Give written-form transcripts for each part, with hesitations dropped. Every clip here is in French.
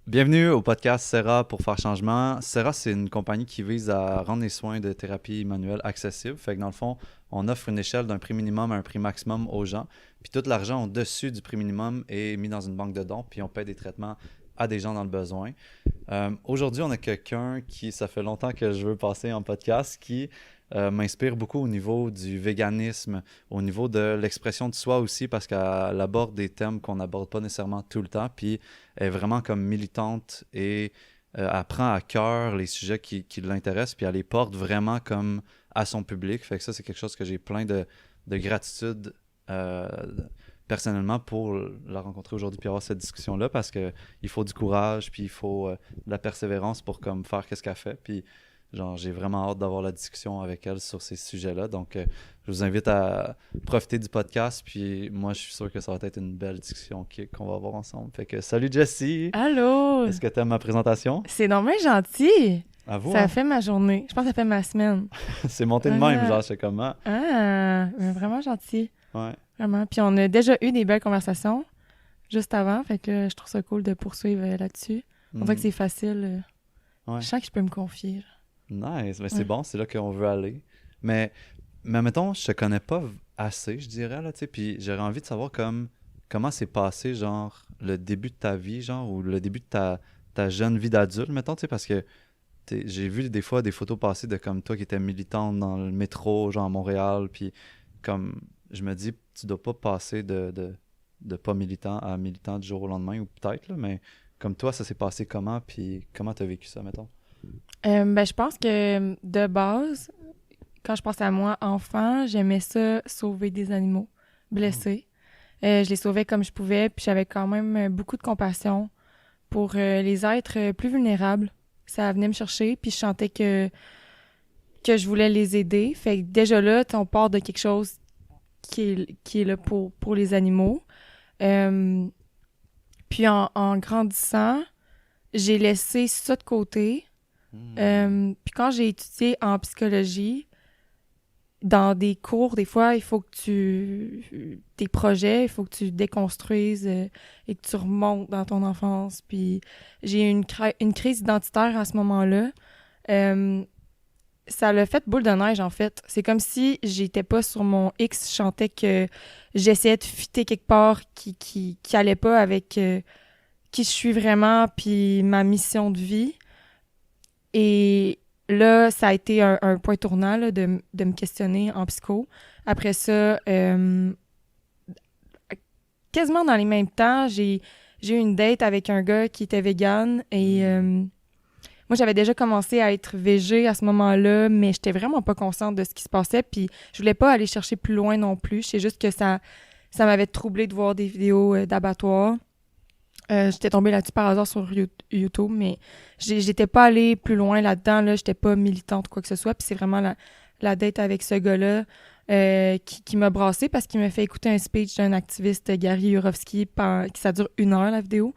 Bienvenue au podcast Sera pour faire changement. Sera, c'est une compagnie qui vise à rendre les soins de thérapie manuelle accessibles. Fait que dans le fond, on offre une échelle d'un prix minimum à un prix maximum aux gens. Puis tout l'argent au-dessus du prix minimum est mis dans une banque de dons, puis on paie des traitements à des gens dans le besoin. Aujourd'hui, on a quelqu'un qui, ça fait longtemps que je veux passer en podcast, qui m'inspire beaucoup au niveau du véganisme, au niveau de l'expression de soi aussi, parce qu'elle aborde des thèmes qu'on n'aborde pas nécessairement tout le temps, puis elle est vraiment comme militante et elle prend à cœur les sujets qui l'intéressent, puis elle les porte vraiment comme à son public. Fait que ça, c'est quelque chose que j'ai plein de gratitude euh, personnellement pour la rencontrer aujourd'hui puis avoir cette discussion-là, parce que il faut du courage, puis il faut de la persévérance pour comme faire qu'est-ce qu'elle fait, puis genre, j'ai vraiment hâte d'avoir la discussion avec elle sur ces sujets-là. Donc, je vous invite à profiter du podcast. Puis, moi, je suis sûr que ça va être une belle discussion qu'on va avoir ensemble. Fait que, salut Jessie! Allô! Est-ce que tu aimes ma présentation? C'est normal gentil! À vous, Ça hein? fait ma journée. Je pense que ça fait ma semaine. C'est monté de même, genre, c'est comment? Mais vraiment gentil. Ouais. Vraiment. Puis on a déjà eu des belles conversations juste avant. Fait que je trouve ça cool de poursuivre là-dessus. On dirait que c'est facile. Ouais. Je sens que je peux me confier. Nice, mais c'est Ouais. bon, c'est là qu'on veut aller. Mais mettons, je te connais pas assez, je dirais, là, tu sais, puis j'aurais envie de savoir comment s'est passé, genre, le début de ta vie, genre, ou le début de ta jeune vie d'adulte, mettons, tu sais, parce que j'ai vu des fois des photos passer de comme toi qui étais militante dans le métro, genre à Montréal, puis comme, je me dis, tu dois pas passer de pas militant à militant du jour au lendemain, ou peut-être, là, mais comme toi, ça s'est passé comment, puis comment t'as vécu ça, mettons? Je pense que de base, quand je pense à moi, enfant, j'aimais ça sauver des animaux blessés. Je les sauvais comme je pouvais, puis j'avais quand même beaucoup de compassion pour les êtres plus vulnérables. Ça venait me chercher, puis je sentais que je voulais les aider. Fait que déjà là, on part de quelque chose qui est là pour les animaux. Euh, Puis en grandissant, j'ai laissé ça de côté. Puis quand j'ai étudié en psychologie, dans des cours, des fois, il faut que tes projets, il faut que tu déconstruises et que tu remontes dans ton enfance. Puis j'ai eu une crise identitaire à ce moment-là. Ça l'a fait boule de neige, en fait. C'est comme si j'étais pas sur mon X, je chantais que j'essayais de fitter quelque part qui allait pas avec qui je suis vraiment, puis ma mission de vie. Et là, ça a été un point tournant là, de me questionner en psycho. Après ça, quasiment dans les mêmes temps, j'ai eu une date avec un gars qui était vegan et moi, j'avais déjà commencé à être végé à ce moment-là, mais j'étais vraiment pas consciente de ce qui se passait, puis je voulais pas aller chercher plus loin non plus. C'est juste que ça m'avait troublée de voir des vidéos d'abattoirs. J'étais tombée là-dessus par hasard sur YouTube, mais j'étais pas allée plus loin là-dedans, là, j'étais pas militante ou quoi que ce soit, puis c'est vraiment la date avec ce gars-là qui m'a brassée parce qu'il m'a fait écouter un speech d'un activiste, Gary Yourofsky, qui ça dure 1 heure, la vidéo.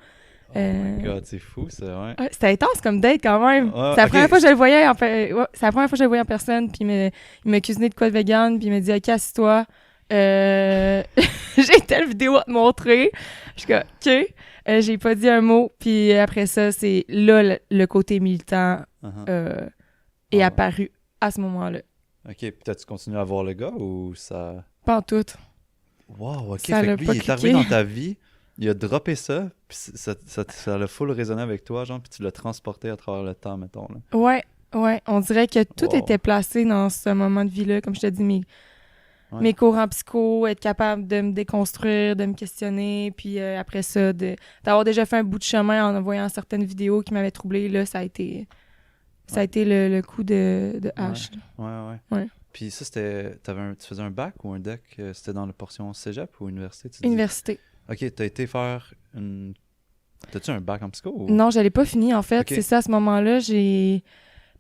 Oh my God, c'est fou, ça, ouais. Ouais, c'était intense comme date quand même. Ouais, C'est la ok. première fois que je le voyais c'est la première fois que je le voyais en personne, puis il m'a cuisiné de quoi de vegan, puis il m'a dit « OK, assis-toi. » J'ai telle vidéo à te montrer. Je suis comme « OK. » J'ai pas dit un mot, puis après ça, c'est là le côté militant est apparu à ce moment-là. OK, puis t'as-tu continué à voir le gars ou ça... Pas en tout. Wow, OK, Ça fait l'a que lui, pas il est arrivé cliqué. dans ta vie, il a droppé ça, puis ça l'a full résonné avec toi, genre, puis tu l'as transporté à travers le temps, mettons, là. Ouais. On dirait que tout Wow. était placé dans ce moment de vie-là. Comme je te dis, Ouais. mes cours en psycho, être capable de me déconstruire, de me questionner, puis après ça, d'avoir déjà fait un bout de chemin en voyant certaines vidéos qui m'avaient troublée, là, ça a été le coup de hache. Ouais. Puis ça, c'était... Tu faisais un bac ou un deck? C'était dans la portion cégep ou université, tu dis? Université. OK, t'as été faire une... T'as-tu un bac en psycho ou... Non, je l'ai pas fini, en fait. Ok. C'est ça, à ce moment-là,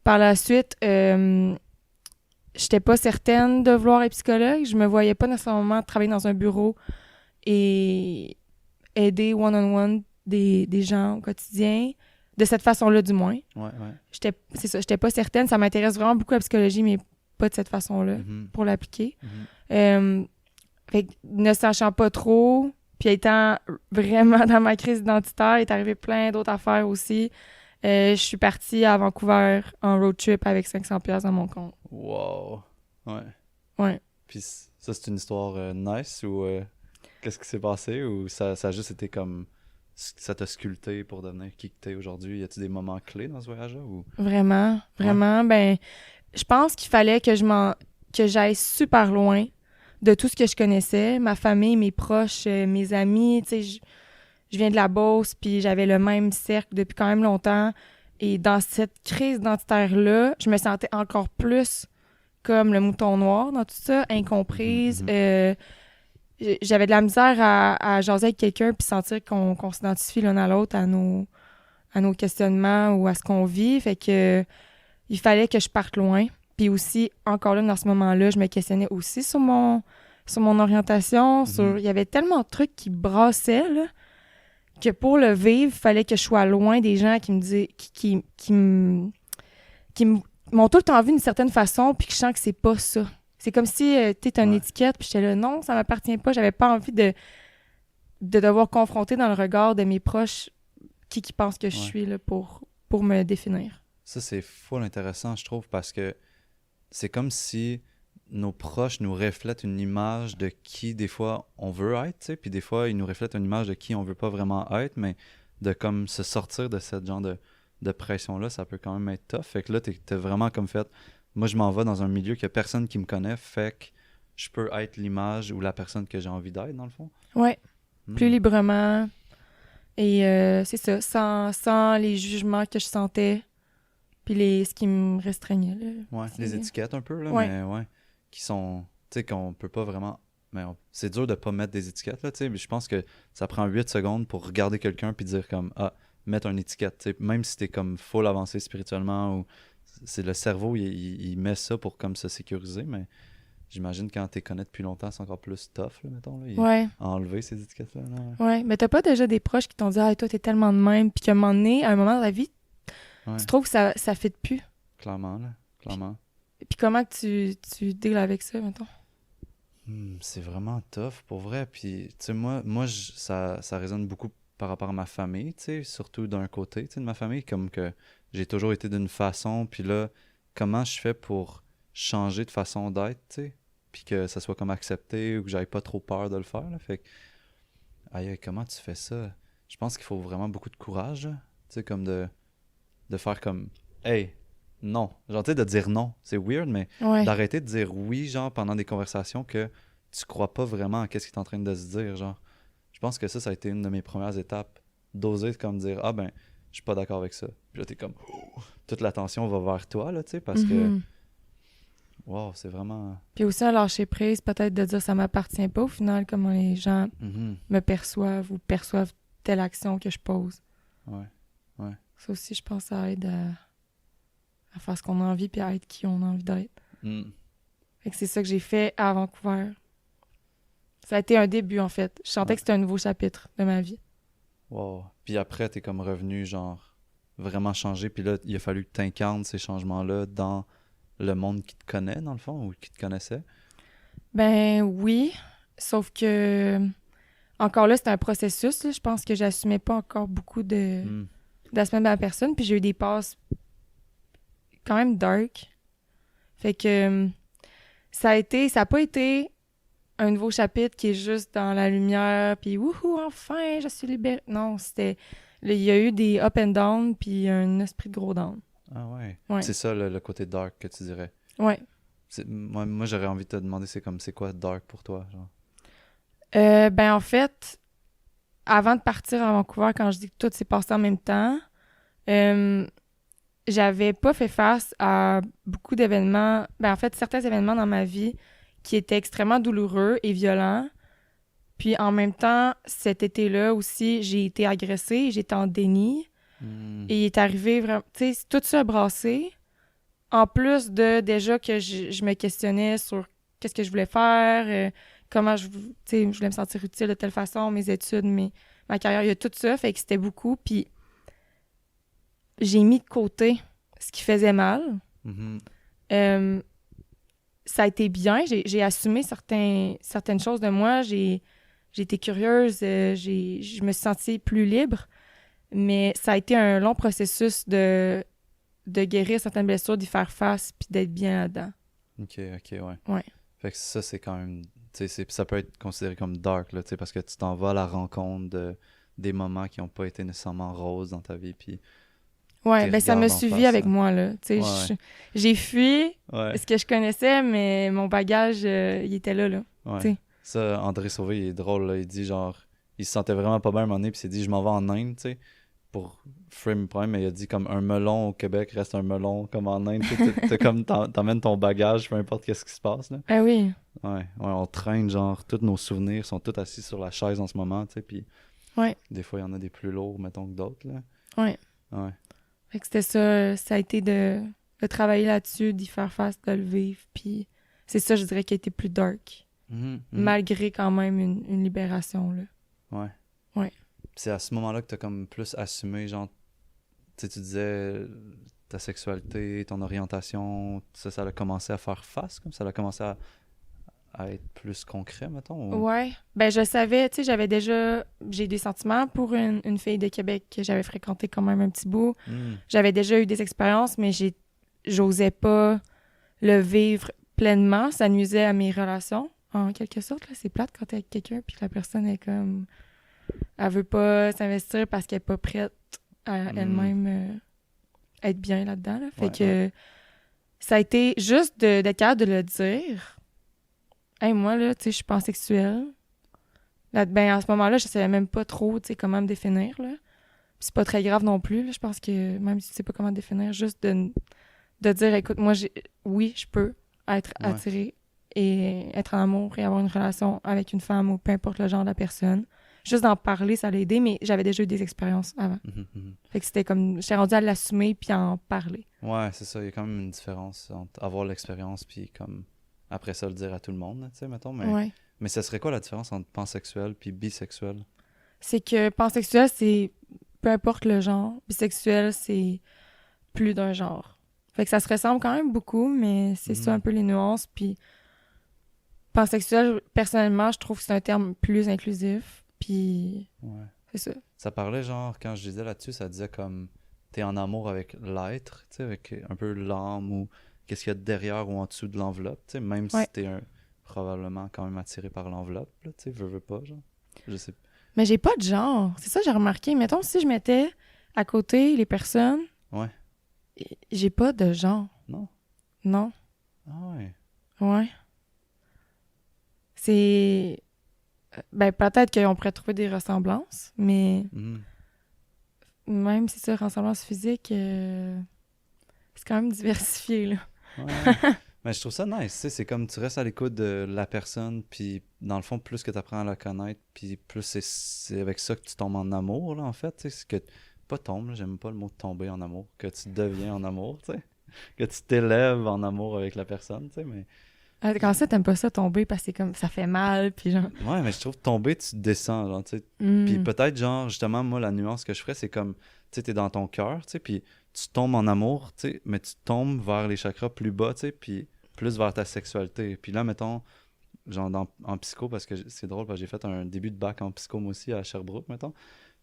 par la suite, j'étais pas certaine de vouloir être psychologue. Je me voyais pas nécessairement travailler dans un bureau et aider one-on-one des gens au quotidien, de cette façon-là du moins. Ouais. C'est ça, j'étais pas certaine. Ça m'intéresse vraiment beaucoup la psychologie, mais pas de cette façon-là Mhm. pour l'appliquer. Mhm. Fait que ne sachant pas trop, Puis étant vraiment dans ma crise identitaire, il est arrivé plein d'autres affaires aussi. Je suis partie à Vancouver en road trip avec 500$ dans mon compte. Wow. Ouais. Ouais. Puis ça, c'est une histoire nice ou qu'est-ce qui s'est passé ou ça a juste été comme ça t'a sculpté pour devenir qui que t'es aujourd'hui? Y a-tu des moments clés dans ce voyage-là ou? Vraiment, vraiment. Ben, je pense qu'il fallait que j'aille super loin de tout ce que je connaissais, ma famille, mes proches, mes amis. Tu sais, je viens de la Beauce, puis j'avais le même cercle depuis quand même longtemps. Et dans cette crise identitaire-là, je me sentais encore plus comme le mouton noir dans tout ça, incomprise. J'avais de la misère à jaser avec quelqu'un puis sentir qu'on s'identifie l'un à l'autre à nos questionnements ou à ce qu'on vit. Fait que il fallait que je parte loin. Puis aussi, encore là, dans ce moment-là, je me questionnais aussi sur mon orientation. Il y avait tellement de trucs qui brassaient, là, que pour le vivre, il fallait que je sois loin des gens qui me disaient, qui m'ont tout le temps vu d'une certaine façon, puis que je sens que c'est pas ça. C'est comme si t'es une étiquette, puis j'étais là, non, ça m'appartient pas. J'avais pas envie de devoir confronter dans le regard de mes proches qui pensent que je suis là pour me définir. Ça, c'est full intéressant, je trouve, parce que c'est comme si nos proches nous reflètent une image de qui, des fois, on veut être, tu sais, puis des fois, ils nous reflètent une image de qui on veut pas vraiment être, mais de comme se sortir de cette genre de pression-là, ça peut quand même être tough. Fait que là, t'es vraiment comme fait, moi, je m'en vais dans un milieu qu'il y a personne qui me connaît, fait que je peux être l'image ou la personne que j'ai envie d'être, dans le fond. Ouais, plus librement. Et c'est ça, sans les jugements que je sentais, puis ce qui me restreignait. Là, ouais, les étiquettes un peu, là, mais ouais, qui sont, tu sais, qu'on peut pas vraiment... Mais c'est dur de pas mettre des étiquettes, là, tu sais, mais je pense que ça prend 8 secondes pour regarder quelqu'un puis dire comme, mettre une étiquette, tu sais, même si t'es comme full avancé spirituellement ou c'est le cerveau, il met ça pour comme se sécuriser, mais j'imagine quand t'es connais depuis longtemps, c'est encore plus tough, là, mettons, là, enlever ces étiquettes-là. Là, ouais, mais t'as pas déjà des proches qui t'ont dit « Ah, toi, t'es tellement de même », puis qu'à un moment donné, à un moment de la vie, tu trouves que ça fit plus. Clairement, là, clairement. Puis comment que tu deals avec ça, mettons? C'est vraiment tough, pour vrai. Puis, tu sais, moi ça résonne beaucoup par rapport à ma famille, tu sais, surtout d'un côté, tu sais, de ma famille, comme que j'ai toujours été d'une façon, puis là, comment je fais pour changer de façon d'être, tu sais, puis que ça soit comme accepté ou que j'aille pas trop peur de le faire, là. Fait que, aïe, comment tu fais ça? Je pense qu'il faut vraiment beaucoup de courage, là. Tu sais, comme de faire comme, hey, non. Genre, tu sais, de dire non. C'est weird, mais d'arrêter de dire oui, genre, pendant des conversations que tu crois pas vraiment à qu'est-ce qu'il est en train de se dire, genre. Je pense que ça a été une de mes premières étapes. D'oser comme dire, ah ben, je suis pas d'accord avec ça. Puis là, t'es comme, toute l'attention va vers toi, là, tu sais, parce que, wow, c'est vraiment... Puis aussi un lâcher prise, peut-être de dire ça m'appartient pas, au final, comment les gens me perçoivent ou perçoivent telle action que je pose. Ouais. Ça aussi, je pense, ça aide à faire ce qu'on a envie puis à être qui on a envie d'être. Fait que c'est ça que j'ai fait à Vancouver. Ça a été un début, en fait. Je sentais que c'était un nouveau chapitre de ma vie. Wow. Puis après, t'es comme revenu, genre, vraiment changé. Puis là, il a fallu que t'incarnes ces changements-là dans le monde qui te connaît, dans le fond, ou qui te connaissait? Ben oui, sauf que encore là, c'était un processus. Là. Je pense que j'assumais pas encore beaucoup d'aspects de ma personne. Puis j'ai eu des passes quand même dark. Fait que ça a pas été un nouveau chapitre qui est juste dans la lumière, puis wouhou, enfin, je suis libérée. Non, c'était... Il y a eu des up and down, puis un esprit de gros down. Ah ouais. C'est ça, le côté dark que tu dirais. Ouais. Moi, j'aurais envie de te demander, c'est quoi dark pour toi, genre? Ben en fait, avant de partir à Vancouver, quand je dis que tout s'est passé en même temps, j'avais pas fait face à beaucoup d'événements, ben en fait, certains événements dans ma vie qui étaient extrêmement douloureux et violents. Puis en même temps, cet été-là aussi, j'ai été agressée, j'étais en déni. Et il est arrivé vraiment, tu sais, tout ça brassé. En plus de déjà que je me questionnais sur qu'est-ce que je voulais faire, comment je voulais me sentir utile de telle façon, mes études, ma carrière, il y a tout ça, fait que c'était beaucoup. Puis j'ai mis de côté ce qui faisait mal. Ça a été bien, j'ai assumé certaines choses de moi, j'ai j'ai été curieuse, je me suis sentie plus libre, mais ça a été un long processus de guérir certaines blessures, d'y faire face, puis d'être bien là-dedans. Ok, ouais. Ouais. Fait que ça, c'est quand même... Tu sais, ça peut être considéré comme dark, là, tu sais, parce que tu t'en vas à la rencontre des moments qui n'ont pas été nécessairement roses dans ta vie, puis Ouais, t'es ben ça m'a regardes en suivi face, avec hein. moi, là. Tu sais, Ouais, j'ai fui ouais, ce que je connaissais, mais mon bagage, il était là. ouais. Tu sais. Ça, André Sauvé, il est drôle, là. Il dit genre... Il se sentait vraiment pas bien un moment donné, puis il s'est dit, je m'en vais en Inde, tu sais, pour frame prime, mais il a dit comme un melon au Québec reste un melon, comme en Inde, tu sais, t'es comme t'emmènes ton bagage, peu importe qu'est-ce qui se passe, là. Ah oui. Ouais, on traîne, genre, tous nos souvenirs sont tous assis sur la chaise en ce moment, tu sais, puis Ouais. des fois, il y en a des plus lourds, mettons, que d'autres, là. Ouais. Ouais. Fait que c'était ça a été de travailler là-dessus, d'y faire face, de le vivre, puis c'est ça, je dirais, qui a été plus dark, malgré quand même une libération, là. Ouais. Ouais. Puis c'est à ce moment-là que t'as comme plus assumé, genre, tu sais, tu disais ta sexualité, ton orientation, ça a commencé à faire face, comme ça a commencé à être plus concret, mettons? Ou... Ouais. Ben, je savais, tu sais, j'ai des sentiments pour une fille de Québec que j'avais fréquentée quand même un petit bout. J'avais déjà eu des expériences, mais j'osais pas le vivre pleinement. Ça nuisait à mes relations, en quelque sorte, là. C'est plate quand t'es avec quelqu'un puis que la personne est comme... Elle veut pas s'investir parce qu'elle est pas prête à elle-même être bien là-dedans, là. Fait que ça a été juste d'être capable de le dire. Hey, moi, là, tu sais, je suis pansexuelle. Là, ben, à ce moment-là, je savais même pas trop, tu sais, comment me définir, là. Puis c'est pas très grave non plus, là. Je pense que même si tu sais pas comment te définir, juste de dire, écoute, moi, oui, je peux être attirée et être en amour et avoir une relation avec une femme ou peu importe le genre de la personne. Juste d'en parler, ça l'a aidé, mais j'avais déjà eu des expériences avant. Fait que c'était comme, j'étais rendue à l'assumer puis à en parler. Ouais, c'est ça. Il y a quand même une différence entre avoir l'expérience puis comme après ça le dire à tout le monde, tu sais, mettons. Mais ce serait quoi la différence entre pansexuel puis bisexuel? C'est que pansexuel, c'est peu importe le genre. Bisexuel, c'est plus d'un genre. Fait que ça se ressemble quand même beaucoup, mais c'est ça un peu les nuances. Puis pansexuel, personnellement, je trouve que c'est un terme plus inclusif. Puis c'est ça. Ça parlait genre, quand je disais là-dessus, ça disait comme t'es en amour avec l'être, tu sais, avec un peu l'âme ou qu'est-ce qu'il y a derrière ou en dessous de l'enveloppe, tu sais, même si t'es probablement quand même attiré par l'enveloppe, tu sais, veux pas, genre. Je sais. Mais j'ai pas de genre. C'est ça que j'ai remarqué. Mettons, si je mettais à côté les personnes, j'ai pas de genre. Non. Ah ouais. Ouais. C'est... Ben, peut-être qu'on pourrait trouver des ressemblances, mais même si c'est ressemblance physique, c'est quand même diversifié, là. Ouais. Mais je trouve ça nice, tu sais, c'est comme tu restes à l'écoute de la personne, puis dans le fond, plus que tu apprends à la connaître, puis plus c'est avec ça que tu tombes en amour, là, en fait, tu sais, c'est que, pas tombe, j'aime pas le mot tomber en amour, que tu deviens en amour, tu sais, que tu t'élèves en amour avec la personne, tu sais, mais... Quand ça, t'aimes pas ça tomber parce que c'est comme, ça fait mal, puis genre... Ouais, mais je trouve tomber, tu descends, genre, tu sais, puis peut-être, genre, justement, moi, la nuance que je ferais, c'est comme, tu sais, t'es dans ton cœur, tu sais, puis tu tombes en amour, tu sais, mais tu tombes vers les chakras plus bas, tu sais, puis plus vers ta sexualité. Puis là, mettons, genre en psycho, parce que c'est drôle, parce que j'ai fait un début de bac en psycho, moi aussi, à Sherbrooke, mettons.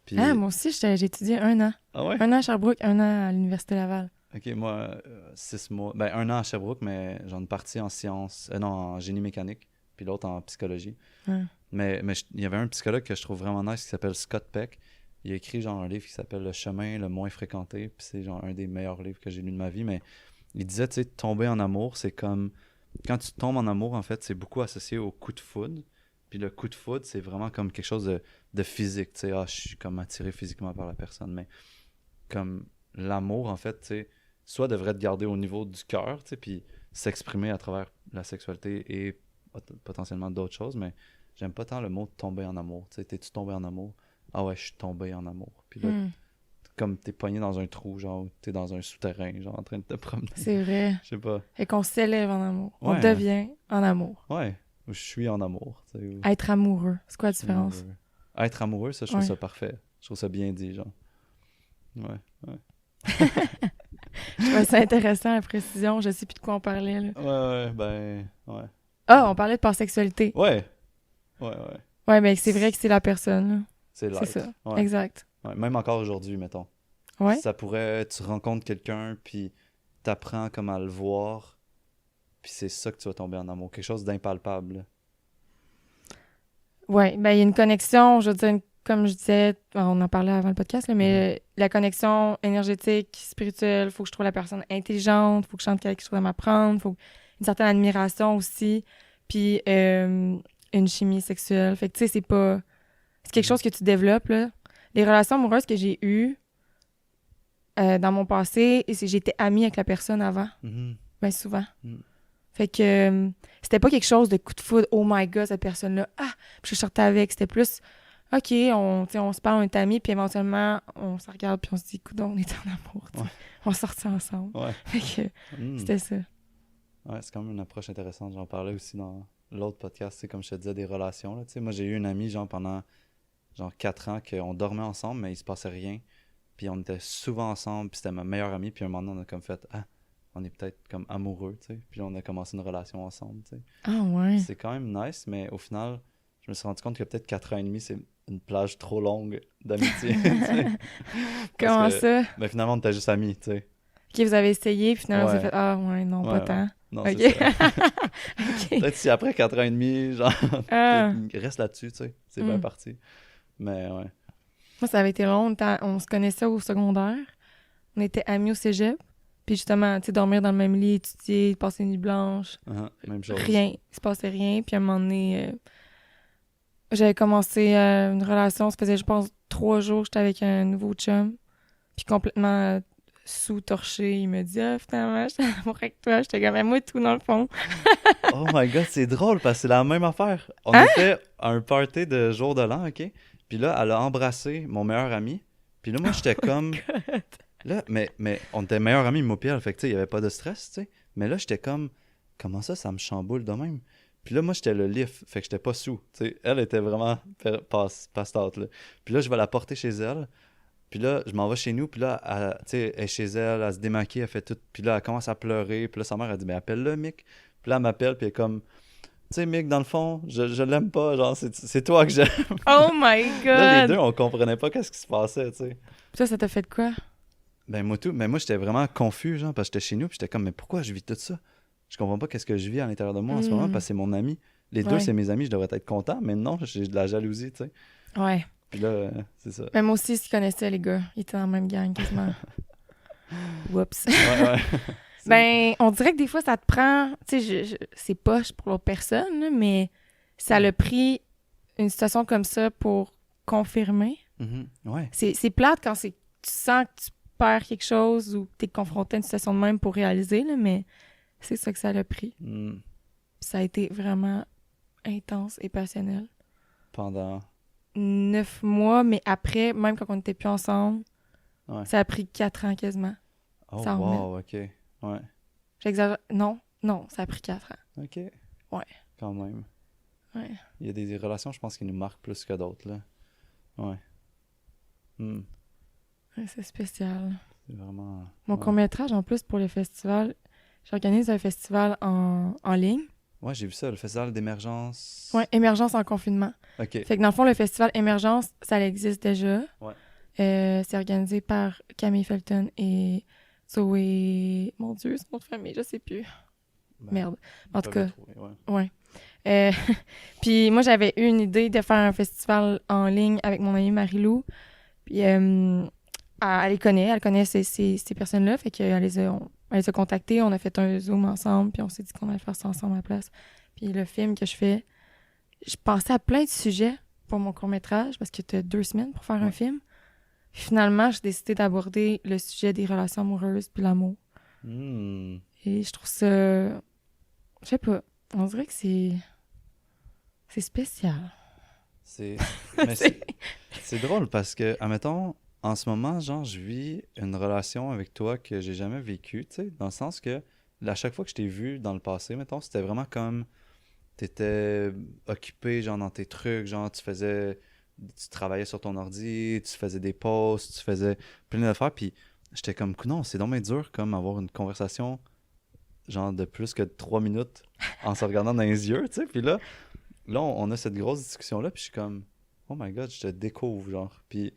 Puis... Ah, moi aussi, j'ai étudié 1 an. Ah ouais? 1 an à Sherbrooke, 1 an à l'Université Laval. OK, moi, 6 mois. Ben, 1 an à Sherbrooke, mais j'en ai partie en sciences, non, en génie mécanique, puis l'autre en psychologie. Mais il y avait un psychologue que je trouve vraiment nice qui s'appelle Scott Peck. Il a écrit genre un livre qui s'appelle Le chemin le moins fréquenté, puis c'est genre un des meilleurs livres que j'ai lu de ma vie, mais il disait, tu sais, tomber en amour, c'est comme... Quand tu tombes en amour, en fait, c'est beaucoup associé au coup de foudre. Puis le coup de foudre, c'est vraiment comme quelque chose de physique, tu sais, je suis comme attiré physiquement par la personne, mais comme l'amour, en fait, tu sais, soit devrait te garder au niveau du cœur, tu sais, puis s'exprimer à travers la sexualité et potentiellement d'autres choses, mais j'aime pas tant le mot tomber en amour, tu sais, t'es-tu tombé en amour? Ah ouais, je suis tombé en amour. Puis là, comme t'es pogné dans un trou, genre, t'es dans un souterrain, genre, en train de te promener. C'est vrai. Je sais pas. Et qu'on s'élève en amour. Ouais. On devient en amour. Ouais. Ou je suis en amour, tu sais. Être amoureux. C'est quoi la différence? Être amoureux, ça, je trouve ça parfait. Je trouve ça bien dit, genre. Ouais. Je trouvais ça intéressant, la précision. Je sais plus de quoi on parlait, là. Ouais. Ah, on parlait de pansexualité. Ouais. Ouais, mais c'est vrai que c'est la personne, là. C'est C'est light. ça. Ouais. Exact. Ouais, même encore aujourd'hui, mettons. Ouais. Ça pourrait, tu rencontres quelqu'un, puis t'apprends comme à le voir, puis c'est ça que tu vas tomber en amour. Quelque chose d'impalpable. Ouais, ben il y a une connexion, je veux dire, comme je disais, on en parlait avant le podcast, là, mais la connexion énergétique, spirituelle, faut que je trouve la personne intelligente, faut que je sente quelque chose à m'apprendre, faut une certaine admiration aussi, puis une chimie sexuelle. Fait que tu sais, c'est quelque chose que tu développes, là. Les relations amoureuses que j'ai eues dans mon passé, j'étais amie avec la personne avant, Mhm. bien souvent. Mhm. Fait que c'était pas quelque chose de coup de foudre, oh my god, cette personne-là, ah, puis je sortais avec, c'était plus, ok, on se parle, on est amis, puis éventuellement, on se regarde, puis on se dit, écoute, on est en amour, tu sais. Ouais. On sortit ensemble. Ouais. Fait que Mhm. c'était ça. Ouais, c'est quand même une approche intéressante. J'en parlais aussi dans l'autre podcast, comme je te disais, des relations. Là, tu sais. Moi, j'ai eu une amie, genre, pendant 4 ans, qu'on dormait ensemble, mais il se passait rien. Puis on était souvent ensemble, puis c'était ma meilleure amie. Puis un moment donné, on a comme fait, ah, on est peut-être comme amoureux, tu sais. Puis là, on a commencé une relation ensemble, tu sais. Ah ouais. C'est quand même nice, mais au final, je me suis rendu compte que peut-être 4 ans et demi, c'est une plage trop longue d'amitié, tu sais. Comment Parce que, ça? mais finalement, on était juste amis, tu sais. Ok, vous avez essayé, puis finalement, vous avez Ouais, fait, ah ouais, non, pas ouais, ouais. tant. Non, Ok. c'est ça. Ok. Peut-être si après 4 ans et demi, genre, Ah. reste là-dessus, tu sais. C'est bien Hmm. parti. Mais ouais. Moi, ça avait été long. On se connaissait au secondaire. On était amis au cégep. Puis justement, tu sais, dormir dans le même lit, étudier, passer une nuit blanche. Même chose. Rien. Il se passait rien. Puis à un moment donné, j'avais commencé une relation. Ça faisait, je pense, 3 jours que j'étais avec un nouveau chum. Puis complètement sous-torché. Il me dit, ah, finalement, j'étais en amour avec toi. J'étais comme, mais moi, tout dans le fond. Oh my god, c'est drôle parce que c'est la même affaire. On Hein? était à un party de jour de l'an, ok? Puis là, elle a embrassé mon meilleur ami. Puis là, moi, j'étais comme. Là, mais on était meilleurs amis, moi pis elle. Fait que, tu sais, il n'y avait pas de stress, tu sais. Mais là, j'étais comme. Comment ça me chamboule de même? Puis là, moi, j'étais le lift. Fait que j'étais pas sous. Tu sais, elle était vraiment passe-out, là. Puis là, je vais la porter chez elle. Puis là, je m'en vais chez nous, puis là, tu sais, elle est chez elle, elle se démaquille, elle fait tout. Puis là, elle commence à pleurer. Puis là, sa mère, elle dit, mais appelle-le, Mick. Puis là, elle m'appelle, puis elle est comme, tu sais, Mick, dans le fond, je l'aime pas, genre, c'est toi que j'aime. Oh my Là, les deux, god! on comprenait pas qu'est-ce qui se passait, tu sais. Puis ça t'a fait de quoi? Ben, moi, j'étais vraiment confus, genre, parce que j'étais chez nous, puis j'étais comme, mais pourquoi je vis tout ça? Je comprends pas qu'est-ce que je vis à l'intérieur de moi en ce moment, parce que c'est mon ami. Les deux, Ouais. c'est mes amis, je devrais être content, mais non, j'ai de la jalousie, tu sais. Ouais. Puis là, c'est ça. Même aussi, ils se connaissaient, les gars. Ils étaient dans la même gang, quasiment. Whoops. Ouais. Ben, on dirait que des fois, ça te prend... Tu sais, c'est poche pour l'autre personne, là, mais ça l'a pris une situation comme ça pour confirmer. Mhm. Ouais. C'est plate quand tu sens que tu perds quelque chose ou que t'es confronté à une situation de même pour réaliser, là, mais c'est ça que ça l'a pris. Mm. Puis ça a été vraiment intense et passionnel. Pendant... 9 mois, mais après, même quand on n'était plus ensemble, Ouais. ça a pris 4 ans quasiment. Oh, Ça remet. wow, ok. Ouais. J'exagère. Non, ça a pris 4 ans. Ok. Ouais. Quand même. Ouais. Il y a des relations, je pense, qui nous marquent plus que d'autres, là. Ouais. Hmm. Ouais, c'est spécial. C'est vraiment... Mon ouais. court-métrage, en plus, pour le festival, j'organise un festival en ligne. Ouais, j'ai vu ça, le festival d'émergence. Ouais, Émergence en confinement. Ok. Fait que dans le fond, le festival Émergence, ça existe déjà. Ouais. C'est organisé par Camille Felton et Zoé... Mon Dieu, c'est mon nom de famille, je sais plus. Ben, Merde. En tout peuvent le cas, trouver, ouais. ouais. Puis moi, j'avais eu une idée de faire un festival en ligne avec mon amie Marie-Lou. Puis elle connaît ces personnes-là. Fait qu'elle les a contactées, on a fait un Zoom ensemble, puis on s'est dit qu'on allait faire ça ensemble à la place. Puis le film que je fais, je pensais à plein de sujets pour mon court-métrage, parce que tu as 2 semaines pour faire un film. Puis finalement, j'ai décidé d'aborder le sujet des relations amoureuses puis l'amour. Hmm. Et je trouve ça... Je sais pas, on dirait que c'est spécial. Mais c'est drôle parce que, admettons, en ce moment, genre, je vis une relation avec toi que j'ai jamais vécue, tu sais, dans le sens que, à chaque fois que je t'ai vu dans le passé, mettons, c'était vraiment comme, t'étais occupé, genre, dans tes trucs, genre, tu travaillais sur ton ordi, tu faisais des posts, tu faisais plein d'affaires, puis j'étais comme, non, c'est donc bien dur, comme, avoir une conversation, genre, de plus que 3 minutes en se regardant dans les yeux, tu sais, puis là, là, on a cette grosse discussion-là, puis je suis comme, oh my god, je te découvre, genre. Puis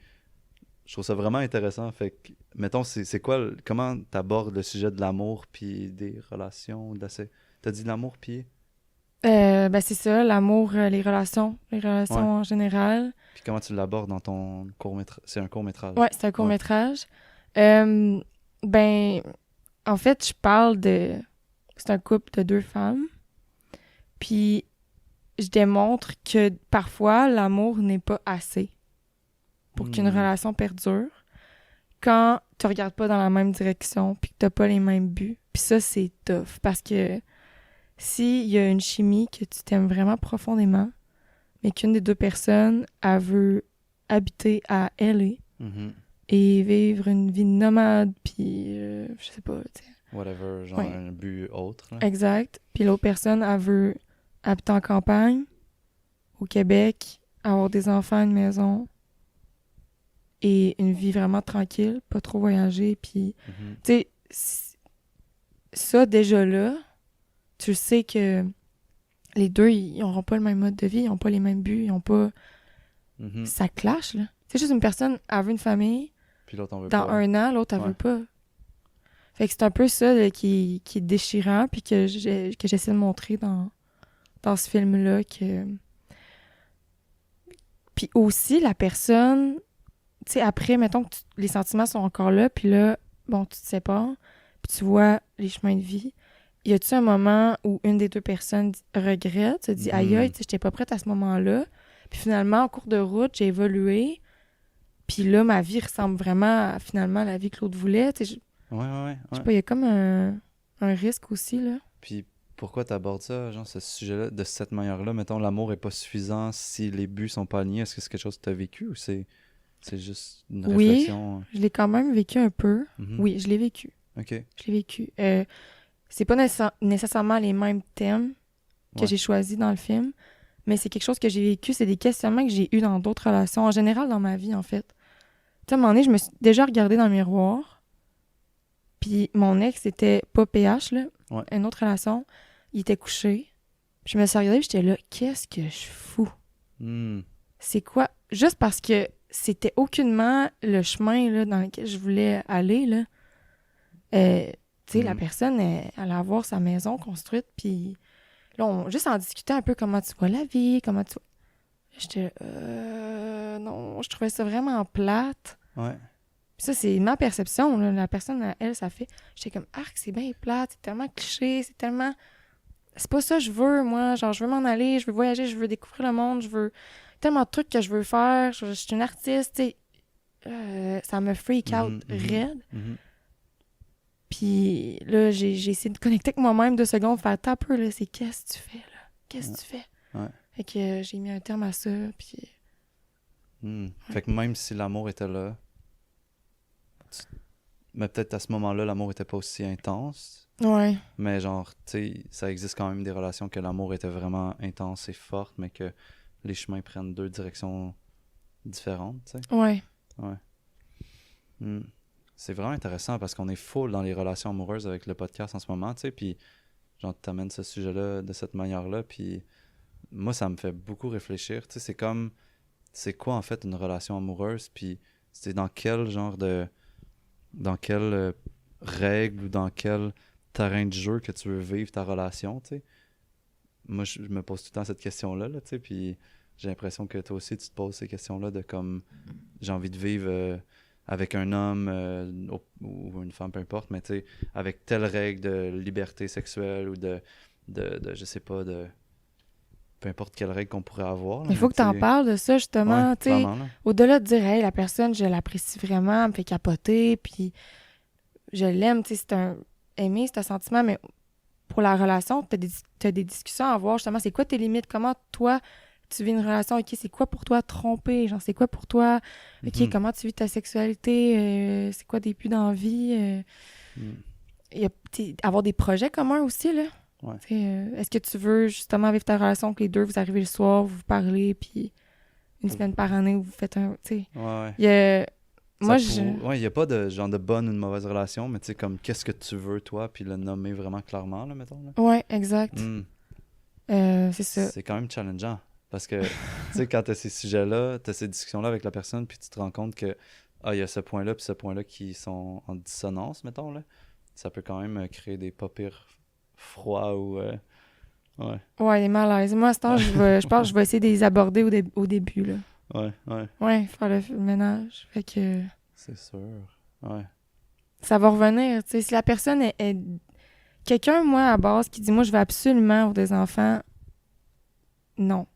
je trouve ça vraiment intéressant. Fait que, mettons, c'est quoi, comment t'abordes le sujet de l'amour, puis des relations, t'as dit l'amour, puis... Ben c'est ça, l'amour, les relations Ouais. en général. Puis comment tu l'abordes dans ton court-métrage? C'est un court-métrage. Ouais, c'est un Ouais. court-métrage. Ben, en fait, je parle de... C'est un couple de 2 femmes. Puis, je démontre que parfois, l'amour n'est pas assez pour qu'une relation perdure quand tu regardes pas dans la même direction puis que t'as pas les mêmes buts. Puis ça, c'est tough parce que s'il y a une chimie que tu t'aimes vraiment profondément, mais qu'une des 2 personnes, elle veut habiter à LA Mhm. et vivre une vie nomade, puis je sais pas, tu sais. Whatever, genre Ouais. un but autre. Là. Exact. Puis l'autre personne, elle veut habiter en campagne, au Québec, avoir des enfants, une maison et une vie vraiment tranquille, pas trop voyager. Puis, Mhm. tu sais, ça, déjà là, tu sais que les 2, ils n'auront pas le même mode de vie, ils n'ont pas les mêmes buts, ils n'ont pas... Mhm. Ça clash, là. C'est juste une personne, elle veut une famille, Puis l'autre, on veut dans pas. 1 an, l'autre, elle Ouais. veut pas. Fait que c'est un peu ça là, qui est déchirant, puis que j'essaie de montrer dans ce film-là. Puis aussi, la personne, tu sais, après, mettons que les sentiments sont encore là, puis là, bon, tu te sépares, puis tu vois les chemins de vie. Y a-tu un moment où une des 2 personnes regrette, se dit, aïe, aïe, tu sais, j'étais pas prête à ce moment-là. Puis finalement, en cours de route, j'ai évolué. Puis là, ma vie ressemble vraiment à, finalement, à la vie que l'autre voulait. Tu sais, Ouais. je sais pas, il y a comme un risque aussi, là. Puis pourquoi t'abordes ça, genre ce sujet-là, de cette manière-là? Mettons, l'amour est pas suffisant si les buts sont pas alignés. Est-ce que c'est quelque chose que t'as vécu ou c'est juste une Oui, réflexion? je l'ai quand même vécu un peu. Mhm. Oui, je l'ai vécu. Ok. Je l'ai vécu. C'est pas nécessairement les mêmes thèmes que Ouais. j'ai choisis dans le film, mais c'est quelque chose que j'ai vécu. C'est des questionnements que j'ai eus dans d'autres relations, en général dans ma vie, en fait. Tu sais, à un moment donné, je me suis déjà regardée dans le miroir, puis mon ex était pas PH, là, Ouais. une autre relation, il était couché. Puis je me suis regardée, puis j'étais là, qu'est-ce que je fous? Hmm. C'est quoi? Juste parce que c'était aucunement le chemin là, dans lequel je voulais aller, là. Tu sais, la personne, elle allait avoir sa maison construite, puis là, juste en discutant un peu comment tu vois la vie, comment tu... J'étais, non, je trouvais ça vraiment plate. Ouais. Puis ça, c'est ma perception, là. La personne, elle, ça fait... J'étais comme, arc, c'est bien plate, c'est tellement cliché, c'est tellement... C'est pas ça que je veux, moi. Genre, je veux m'en aller, je veux voyager, je veux découvrir le monde, je veux... Tellement de trucs que je veux faire, je suis une artiste, tu sais. Ça me freak out raide. Mhm. Puis là, j'ai essayé de connecter avec moi-même 2 secondes, faire taper, là, c'est qu'est-ce que tu fais, là? Qu'est-ce que tu fais? Ouais. Fait que j'ai mis un terme à ça, puis... Fait que même si l'amour était là, mais peut-être à ce moment-là, l'amour était pas aussi intense. Ouais. Mais genre, tu sais, ça existe quand même des relations que l'amour était vraiment intense et fort, mais que les chemins prennent 2 directions différentes, tu sais. Ouais. Ouais. C'est vraiment intéressant parce qu'on est full dans les relations amoureuses avec le podcast en ce moment, tu sais, puis genre, t'amènes ce sujet-là de cette manière-là, puis moi, ça me fait beaucoup réfléchir, tu sais, c'est comme, c'est quoi en fait une relation amoureuse, puis c'est dans quel genre dans quelle règle ou dans quel terrain de jeu que tu veux vivre ta relation, tu sais. Moi, je me pose tout le temps cette question-là, là, tu sais, puis j'ai l'impression que toi aussi, tu te poses ces questions-là de comme, j'ai envie de vivre avec un homme ou une femme, peu importe, mais tu sais, avec telle règle de liberté sexuelle ou de je sais pas, de peu importe quelle règle qu'on pourrait avoir. Là, Il faut mais que t'en tu sais, parles de ça, justement, ouais, tu sais. clairement, là. Au-delà de dire, hey, la personne, je l'apprécie vraiment, elle me fait capoter, puis je l'aime, tu sais, c'est un... Aimer, c'est un sentiment, mais pour la relation, t'as des discussions à avoir, justement, c'est quoi tes limites? Comment, toi, tu vis une relation? OK, c'est quoi pour toi tromper? Genre, c'est quoi pour toi? OK, Mhm. comment tu vis ta sexualité? C'est quoi tes buts dans la vie? Il y a, avoir des projets communs aussi, là. Ouais. Est-ce que tu veux, justement, vivre ta relation que les 2, vous arrivez le soir, vous parlez, puis une semaine par année, vous faites un... Tu sais, Ouais. il y a... Moi, Ouais, il n'y a pas de genre de bonne ou de mauvaise relation, mais tu sais, comme qu'est-ce que tu veux, toi, puis le nommer vraiment clairement, là, mettons. Là. Ouais, exact. C'est ça. C'est quand même challengeant. Parce que, tu sais, quand tu as ces sujets-là, tu as ces discussions-là avec la personne, puis tu te rends compte que, il y a ce point-là, puis ce point-là qui sont en dissonance, mettons, là. Ça peut quand même créer des pas pires froids ou. Ouais. Ouais, les malaises. Moi, à ce temps, je pense que je vais essayer de les aborder au début, là. Ouais. Ouais, faire le ménage. Fait que C'est sûr. Ouais. ça va revenir, tu sais. Si la personne est... Quelqu'un, moi, à base, qui dit « Moi, je veux absolument avoir des enfants », non.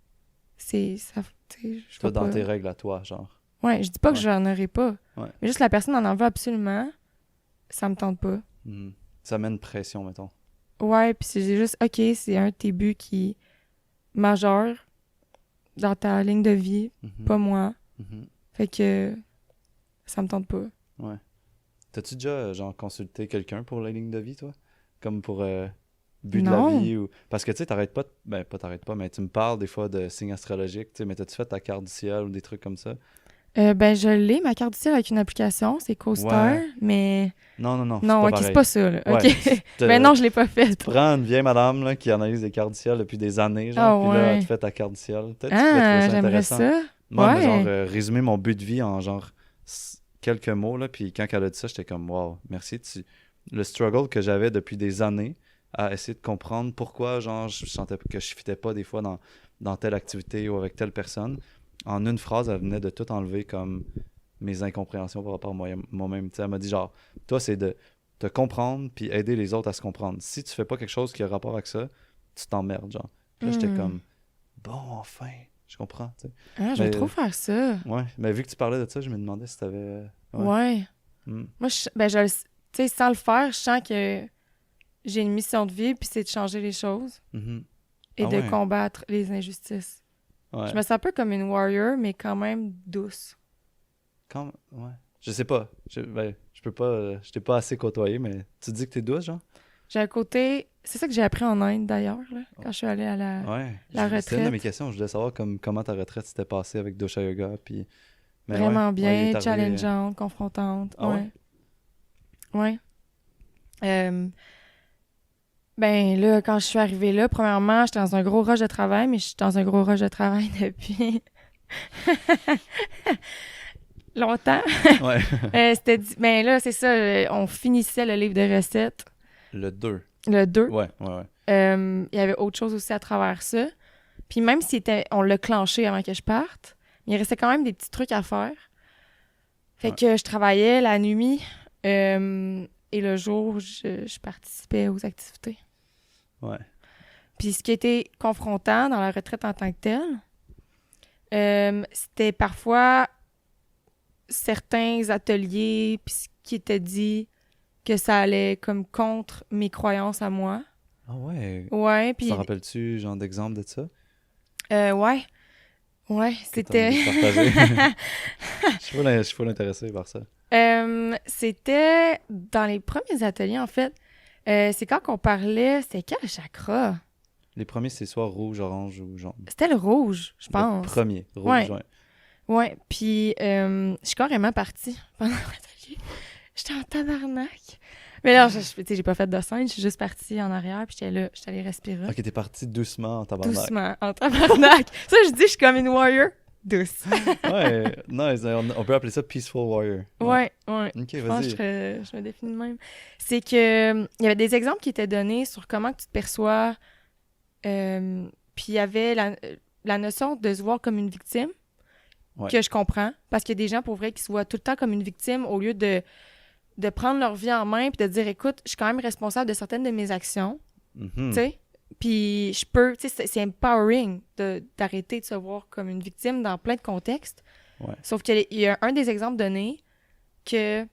C'est... Ça, tu sais, je Toi, vais dans pas... tes règles à toi, genre. Ouais, je dis pas que Ouais. j'en aurai pas. Ouais. Mais juste la personne en veut absolument, ça me tente pas. Mhm. Ça met une pression, mettons. Ouais, puis c'est juste, OK, c'est un de tes buts qui est majeur dans ta ligne de vie, Mhm. pas moi. Mhm. Fait que ça me tente pas. Ouais. T'as-tu déjà, genre, consulté quelqu'un pour la ligne de vie, toi? Comme pour but de la Non. vie ou... Parce que, tu sais, t'arrêtes pas... Ben, pas t'arrêtes pas, mais tu me parles des fois de signes astrologiques, tu sais, mais t'as-tu fait ta carte du ciel ou des trucs comme ça? Ben, je l'ai, ma carte du ciel avec une application, c'est CoStar, Ouais. mais... Non, c'est Non, pas OK, c'est pareil. pas ça, là. Ouais, OK. Mais non, je l'ai pas fait. prends une vieille madame là, qui analyse des cartes du ciel depuis des années, genre, Ah puis là, elle ouais. te fait ta carte du ciel. Peut-être que tu pourrais trouver Ah, ça j'aimerais intéressant. ça. Moi, mais genre, Ouais. résumer mon but de vie en genre quelques mots, là, puis quand elle a dit ça, j'étais comme, wow, merci. Le struggle que j'avais depuis des années à essayer de comprendre pourquoi, genre, je sentais que je fitais pas des fois dans telle activité ou avec telle personne. En une phrase, elle venait de tout enlever comme mes incompréhensions par rapport à moi-même. Tu sais, elle m'a dit, genre, toi, c'est de te comprendre puis aider les autres à se comprendre. Si tu fais pas quelque chose qui a rapport avec ça, tu t'emmerdes, genre. Puis là, j'étais Hmm. comme, bon, enfin, je comprends, tu sais. Ah, je veux Mais, trop faire ça. ouais, mais vu que tu parlais de ça, je me demandais si t'avais... Ouais. Ouais. Hmm. Moi, tu sais, sans le faire, je sens que j'ai une mission de vie, puis c'est de changer les choses Mhm. et Ah de ouais. combattre les injustices. Ouais. Je me sens un peu comme une warrior, mais quand même douce. Ouais. Je sais pas. Je peux pas... je t'ai pas assez côtoyé, mais tu dis que t'es douce, genre? J'ai un côté... C'est ça que j'ai appris en Inde, d'ailleurs, là, quand je suis allée à la Ouais. la C'était une de mes retraite. questions. Je voulais savoir comment ta retraite s'était passée avec Dosha Yoga, puis... Mais ouais, Vraiment ouais, il bien, est arrivé... challengeante, confrontante. Ah ouais? Ouais. Ben là, quand je suis arrivée là, premièrement, j'étais dans un gros rush de travail, mais je suis dans un gros rush de travail depuis longtemps. Ouais. Ben là, c'est ça, on finissait le livre de recettes, Le 2. le 2. Ouais. Il y avait autre chose aussi à travers ça. Puis même si on l'a clenché avant que je parte, il restait quand même des petits trucs à faire. Fait Ouais. que je travaillais la nuit et le jour, je participais aux activités. Ouais. Puis ce qui était confrontant dans la retraite en tant que telle, c'était parfois certains ateliers puis ce qui était dit que ça allait comme contre mes croyances à moi. Ah ouais. Ouais, Tu puis t'en rappelles-tu, genre, d'exemple de ça? ouais, Que t'as c'était envie de partager? Je suis pas intéressé par ça. c'était dans les premiers ateliers en fait. C'est quand qu'on parlait, c'était quel chakra? Les premiers, c'est soit rouge, orange ou jaune. C'était le rouge, je Le pense. premier, rouge, Ouais. ouais. Ouais, puis je suis carrément partie pendant l'atelier. J'étais en tabarnak. Mais là, tu sais, j'ai pas fait de scène, je suis juste partie en arrière, puis j'étais là, j'étais allée respirer. Ok, t'es parti doucement en tabarnak. Doucement, en tabarnak. Ça, je dis, je suis comme une warrior douce. Ouais, nice. On peut appeler ça Peaceful Warrior. Ouais. Ok, Je pense vas-y. que je me définis de même. C'est que il y avait des exemples qui étaient donnés sur comment que tu te perçois. Puis il y avait la notion de se voir comme une victime, Ouais. que je comprends, parce qu'il y a des gens, pour vrai, qui se voient tout le temps comme une victime au lieu de prendre leur vie en main puis de dire, écoute, je suis quand même responsable de certaines de mes actions, Mhm. tu sais. Puis je peux, tu sais, c'est empowering d'arrêter de se voir comme une victime dans plein de contextes. Ouais. Sauf qu'il y a un des exemples donnés que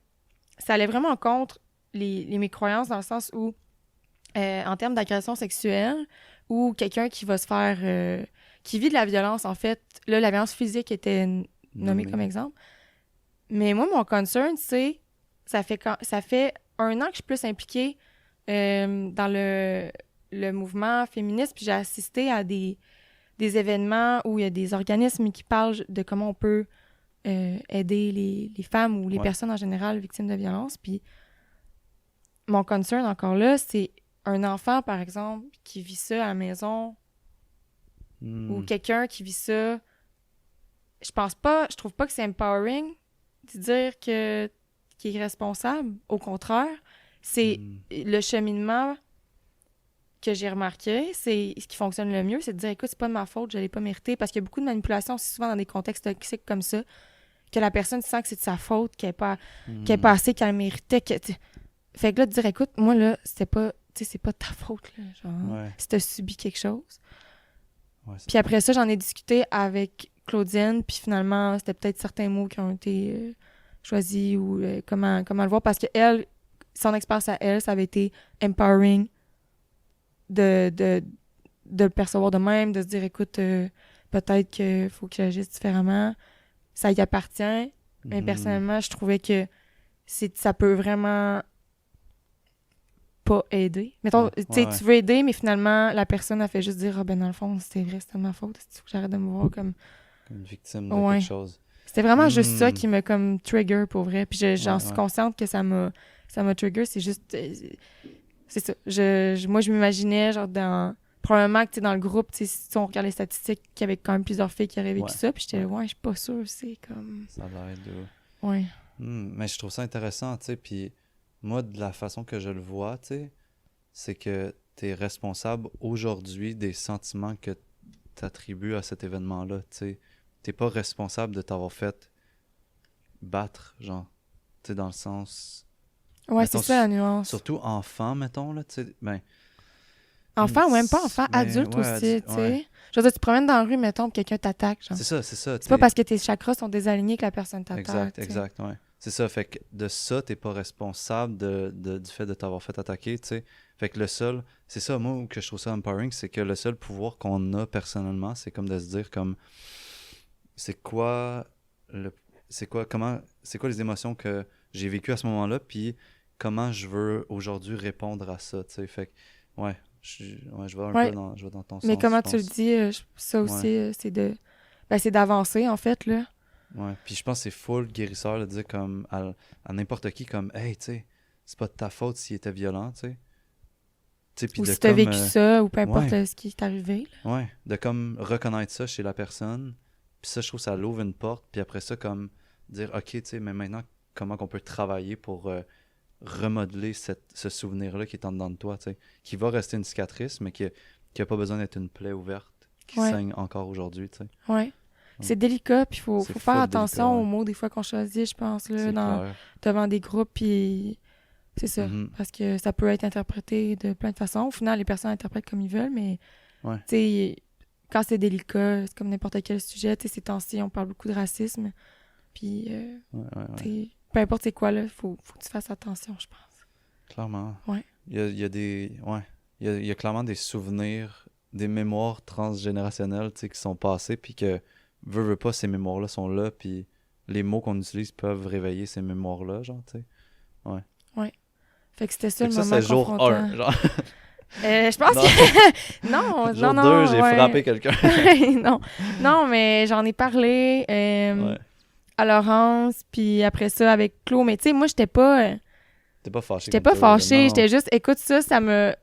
ça allait vraiment contre mes croyances dans le sens où, en termes d'agression sexuelle, ou quelqu'un qui va se faire... qui vit de la violence, en fait. Là, la violence physique était nommée comme exemple. Mais moi, mon concern, c'est... Ça fait 1 an que je suis plus impliquée dans le mouvement féministe, puis j'ai assisté à des événements où il y a des organismes qui parlent de comment on peut aider les femmes ou les Ouais. personnes en général victimes de violence. Puis mon concern, encore là, c'est un enfant, par exemple, qui vit ça à la maison ou quelqu'un qui vit ça, je trouve pas que c'est empowering de dire qu'il est responsable. Au contraire, c'est le cheminement que j'ai remarqué, c'est ce qui fonctionne le mieux, c'est de dire, écoute, c'est pas de ma faute, je l'ai pas mérité, parce qu'il y a beaucoup de manipulation, c'est souvent dans des contextes toxiques comme ça, que la personne sent que c'est de sa faute, qu'elle est pas assez, qu'elle méritait. Fait que là, de dire, écoute, moi, là, c'était pas, tu sais, c'est pas de ta faute, là, genre, si t'as subi quelque chose. Ouais, puis après ça, j'en ai discuté avec Claudine, puis finalement, c'était peut-être certains mots qui ont été choisis ou comment le voir, parce que elle, son expérience à elle, ça avait été empowering de le percevoir de même, de se dire, écoute, peut-être qu'il faut que j'agisse différemment. Ça y appartient. Mais personnellement, je trouvais que ça peut vraiment pas aider. Mettons, tu sais, tu veux aider, mais finalement, la personne a fait juste dire, ah ben dans le fond, c'était vrai, c'était de ma faute. Il faut que j'arrête de me voir comme une victime de quelque chose. C'était vraiment juste ça qui me comme trigger pour vrai. Puis j'en suis consciente que ça m'a trigger. C'est juste... c'est ça. Moi, je m'imaginais, genre, probablement que, tu sais, dans le groupe, tu sais, si on regarde les statistiques, qu'il y avait quand même plusieurs filles qui avaient vécu ça. Puis j'étais je suis pas sûre, c'est comme... Ça a l'air de... Ouais. Mais je trouve ça intéressant, tu sais, puis moi, de la façon que je le vois, tu sais, c'est que t'es responsable aujourd'hui des sentiments que t'attribues à cet événement-là, tu sais. T'es pas responsable de t'avoir fait battre, genre, tu sais, dans le sens... Ouais, mettons, c'est ça la nuance. Surtout enfant, mettons, là, tu sais, ben... Enfant ou même pas enfant, adulte aussi, tu sais. Je veux dire, tu te promènes dans la rue, mettons, que quelqu'un t'attaque, genre. C'est ça. C'est pas parce que tes chakras sont désalignés que la personne t'attaque. Exact, ouais. C'est ça, fait que de ça, t'es pas responsable du fait de t'avoir fait attaquer, tu sais. Fait que le seul... C'est ça, moi, que je trouve ça empowering, c'est que le seul pouvoir qu'on a personnellement, c'est comme de se dire comme... C'est quoi les émotions que j'ai vécues à ce moment-là, puis comment je veux aujourd'hui répondre à ça, tu sais. Fait que, ouais, je vais un peu je vais dans ton sens. Mais comment tu le dis, ça aussi, c'est d'avancer, en fait, là. Ouais, puis je pense que c'est full guérisseur de dire comme à n'importe qui, comme, hey, tu sais, c'est pas de ta faute s'il était violent, tu sais. Ou si t'as vécu ça, ou peu importe ce qui est arrivé. Là. Ouais, de comme reconnaître ça chez la personne. Puis ça, je trouve que ça l'ouvre une porte. Puis après ça, comme dire, OK, tu sais, mais maintenant, comment qu'on peut travailler pour remodeler ce souvenir-là qui est en dedans de toi, tu sais. Qui va rester une cicatrice, mais qui a pas besoin d'être une plaie ouverte, qui saigne encore aujourd'hui, tu sais. Ouais. C'est délicat, puis il faut faire attention aux mots des fois qu'on choisit, je pense, là, devant des groupes, puis... C'est ça, parce que ça peut être interprété de plein de façons. Au final, les personnes interprètent comme ils veulent, mais tu sais, quand c'est délicat, c'est comme n'importe quel sujet. Tu sais, ces temps-ci, on parle beaucoup de racisme. Puis, peu importe c'est quoi, là, faut que tu fasses attention, je pense. Clairement. Ouais. Il y a des... Ouais. Il y a clairement des souvenirs, des mémoires transgénérationnelles, tu sais, qui sont passées, puis que, veux pas, ces mémoires-là sont là, puis les mots qu'on utilise peuvent réveiller ces mémoires-là, genre, tu sais. Ouais. Ouais. Fait que c'était ça le moment c'est jour 1, genre. Je pense que... non, jour 2, j'ai frappé quelqu'un. non, mais j'en ai parlé à Laurence, puis après ça avec Claude. Mais tu sais, moi, j'étais pas... T'es pas fâchée. J'étais pas fâchée, j'étais juste... Écoute, ça me...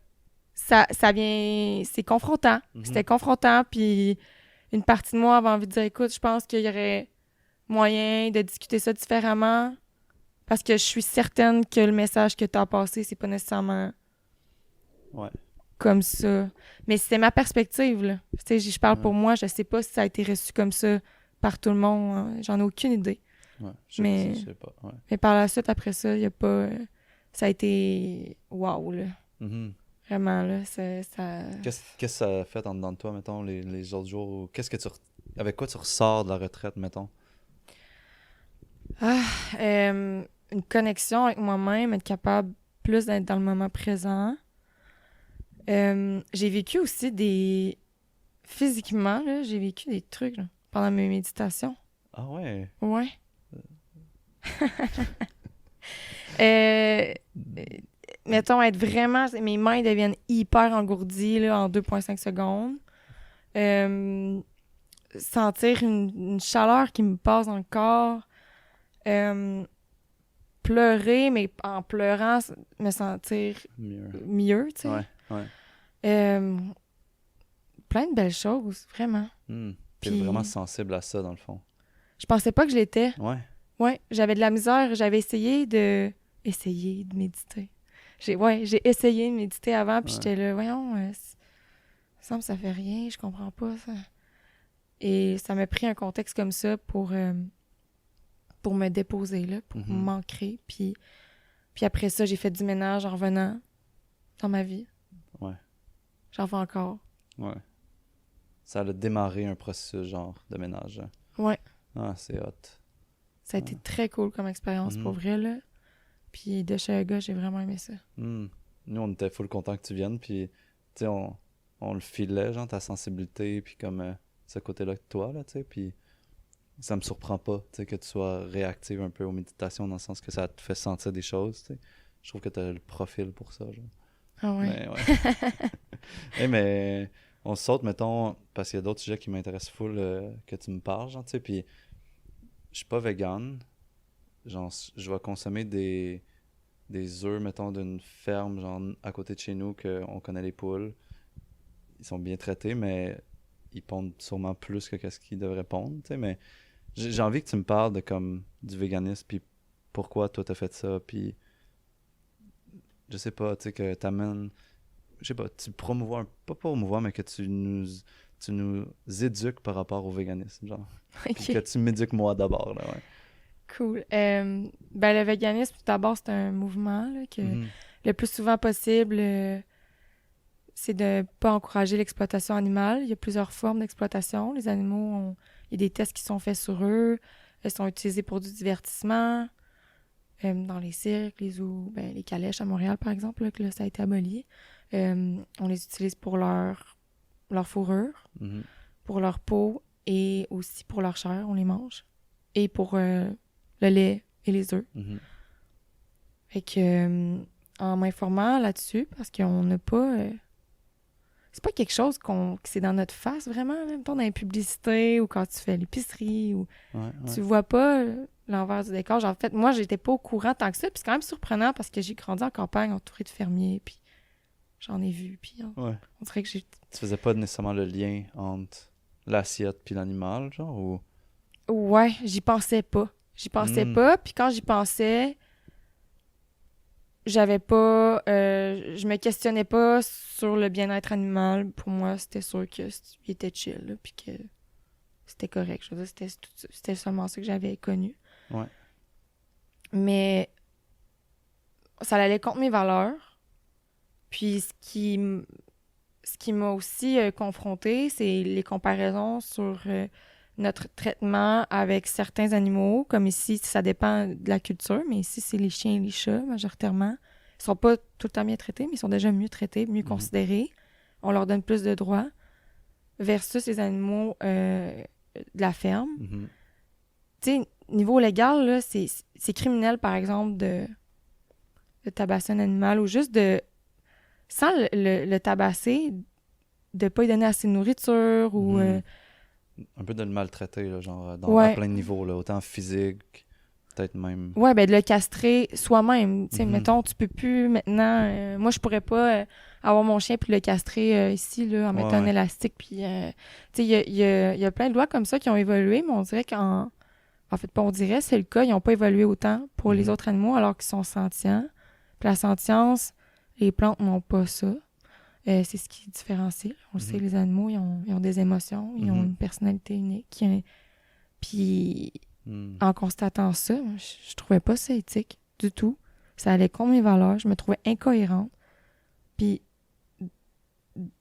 Ça vient... C'est confrontant. C'était confrontant, puis une partie de moi avait envie de dire, écoute, je pense qu'il y aurait moyen de discuter ça différemment. Parce que je suis certaine que le message que tu as passé, c'est pas nécessairement comme ça. Mais c'est ma perspective, là. Tu sais, je parle pour moi, je sais pas si ça a été reçu comme ça par tout le monde. J'en ai aucune idée. Ouais, je sais pas. Ouais. Mais par la suite, après ça, il y a pas... ça a été... Wow, là. Vraiment, là, ça... Qu'est-ce que ça a fait en dedans de toi, mettons, les autres jours? Avec quoi tu ressors de la retraite, mettons? Une connexion avec moi-même, être capable plus d'être dans le moment présent. J'ai vécu aussi physiquement, là, j'ai vécu des trucs là, pendant mes méditations. Ah ouais? Ouais. Mettons, être vraiment... Mes mains deviennent hyper engourdies là, en 2,5 secondes. Sentir une chaleur qui me passe dans le corps. Pleurer, mais en pleurant, me sentir mieux, tu sais. Ouais. plein de belles choses, vraiment. T'es Puis- vraiment sensible à ça, dans le fond. Je pensais pas que je l'étais. Ouais. Ouais, j'avais de la misère. J'avais essayé de méditer. J'ai essayé de méditer avant, puis Ouais. j'étais là, voyons, semble que ça fait rien, je comprends pas ça. Et ça m'a pris un contexte comme ça pour me déposer, là, pour Mhm. m'ancrer. Puis après ça, j'ai fait du ménage en revenant dans ma vie. Ouais. J'en fais encore. Ouais. Ça a démarré un processus, genre, de ménage. Hein. Ouais, Ah, c'est hot. ça a été très cool comme expérience, Mhm. pour vrai, là. Puis de chez un gars, j'ai vraiment aimé ça. Nous, on était full contents que tu viennes, puis, tu sais, on le filait, genre, ta sensibilité, puis comme ce côté-là que toi, là, tu sais, puis ça me surprend pas, tu sais, que tu sois réactive un peu aux méditations, dans le sens que ça te fait sentir des choses, tu sais. Je trouve que t'as le profil pour ça, genre. Ah ouais. Mais ouais. Mais on saute, mettons, parce qu'il y a d'autres sujets qui m'intéressent full que tu me parles, genre, tu sais, puis je suis pas vegan, genre, je vais consommer des œufs, mettons, d'une ferme, genre, à côté de chez nous, qu'on connaît les poules. Ils sont bien traités, mais ils pondent sûrement plus que qu'est-ce qu'ils devraient pondre, tu sais, mais j'ai envie que tu me parles de, comme, du véganisme, puis pourquoi toi t'as fait ça, puis je sais pas, tu sais, que t'amènes, je sais pas, tu promouvois, pas promouvois, mais que tu nous éduques par rapport au véganisme, genre. Puis que OK. tu m'éduques moi d'abord, là, ouais. Cool. Ben, le véganisme, d'abord, c'est un mouvement là, que Mhm. le plus souvent possible, c'est de pas encourager l'exploitation animale. Il y a plusieurs formes d'exploitation. Les animaux, il y a des tests qui sont faits sur eux. Ils sont utilisés pour du divertissement. Dans les cirques, les zoos, ben, les calèches à Montréal, par exemple, là, que là, ça a été aboli. On les utilise pour leur fourrure, Mhm. pour leur peau et aussi pour leur chair, on les mange. Et pour le lait et les œufs. Mhm. Fait que, en m'informant là-dessus, parce qu'on n'a pas... c'est pas quelque chose que c'est dans notre face, vraiment, en même temps, dans les publicités ou quand tu fais l'épicerie ou... Ouais, ouais. Tu vois pas l'envers du décor. Genre, en fait, moi, j'étais pas au courant tant que ça. Puis c'est quand même surprenant parce que j'ai grandi en campagne entourée de fermiers. Puis j'en ai vu. Puis Ouais. on dirait que j'ai... Tu faisais pas nécessairement le lien entre l'assiette puis l'animal, genre, ou... Ouais, j'y pensais pas. J'y pensais Mm. pas. Puis quand j'y pensais, j'avais pas... je me questionnais pas sur le bien-être animal. Pour moi, c'était sûr qu'il était chill. Là, puis que c'était correct. Je veux dire, c'était seulement ça que j'avais connu. Ouais. Mais ça allait contre mes valeurs. Puis ce qui m'a aussi confrontée, c'est les comparaisons sur notre traitement avec certains animaux. Comme ici, ça dépend de la culture, mais ici, c'est les chiens et les chats, majoritairement. Ils sont pas tout le temps bien traités, mais ils sont déjà mieux traités, mieux considérés. On leur donne plus de droits versus les animaux de la ferme. Mhm. Tu sais, niveau légal, là, c'est criminel, par exemple, de tabasser un animal ou juste de... sans le tabasser, de pas lui donner assez de nourriture ou... Mhm. Un peu de le maltraiter, là, genre, à ouais, plein de niveaux, là, autant physique, peut-être même... ouais, ben de le castrer soi-même. Tu sais, Mhm. mettons, tu peux plus maintenant... moi, je pourrais pas avoir mon chien puis le castrer ici, là, en mettant un ouais. élastique. Puis, tu sais, il y a plein de lois comme ça qui ont évolué, mais on dirait qu'en... En fait, pas on dirait, c'est le cas. Ils n'ont pas évolué autant pour les Mhm. autres animaux alors qu'ils sont sentients. Puis la sentience, les plantes n'ont pas ça. C'est ce qui différencie. On le sait, les animaux, ils ont des émotions, ils ont Mhm. une personnalité unique. Puis Mhm. en constatant ça, je trouvais pas ça éthique du tout. Ça allait contre mes valeurs. Je me trouvais incohérente. Puis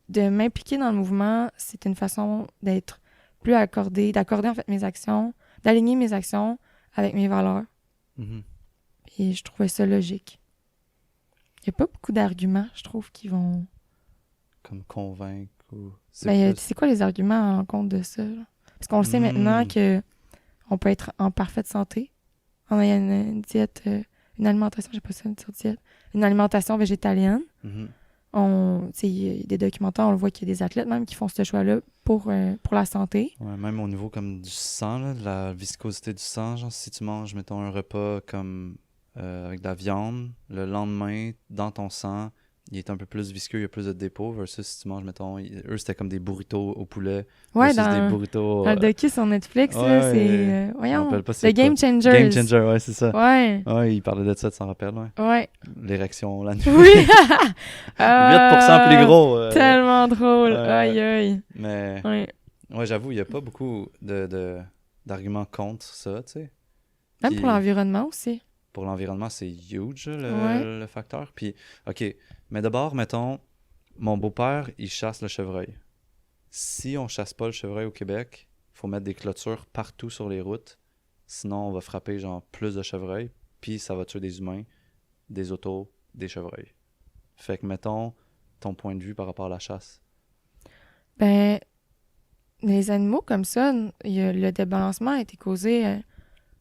de m'impliquer dans le mouvement, c'était une façon d'être plus d'accorder en fait mes actions, d'aligner mes actions avec mes valeurs. Mhm. Et je trouvais ça logique. Il n'y a pas beaucoup d'arguments, je trouve, qui vont... Comme convaincre ou... Ben, plus... c'est quoi les arguments à l'encontre de ça? Là? Parce qu'on le sait maintenant que on peut être en parfaite santé en ayant une diète, une alimentation, j'ai pas ça dire diète, une alimentation végétalienne. Mhm. Il y a des documentaires, on le voit qu'il y a des athlètes même qui font ce choix-là pour la santé. Ouais, même au niveau comme du sang, là, de la viscosité du sang, genre si tu manges, mettons, un repas comme avec de la viande, le lendemain, dans ton sang, il est un peu plus visqueux, il y a plus de dépôt, versus si tu manges, mettons, eux, c'était comme des burritos au poulet, Ouais, versus des dans burritos... le docu sur Netflix, là, c'est... je me voyons, rappelle pas The c'est quoi. Game Changers. Game Changer, ouais, c'est ça. Ouais, Ouais, il parlait de ça, tu t'en rappelles, ouais. ouais. L'érection la nuit. Oui! 8% plus gros. Tellement drôle. ouais, Aïe, aïe. Mais, Ouais. ouais, j'avoue, il n'y a pas beaucoup d'arguments contre ça, tu sais. Même Puis, pour l'environnement aussi. pour l'environnement, c'est huge, Ouais. le facteur. Puis, OK, mais d'abord, mettons, mon beau-père, il chasse le chevreuil. Si on chasse pas le chevreuil au Québec, faut mettre des clôtures partout sur les routes. Sinon, on va frapper, genre, plus de chevreuils. Puis, ça va tuer des humains, des autos, des chevreuils. Fait que, mettons, ton point de vue par rapport à la chasse. Ben, les animaux comme ça, le débalancement a été causé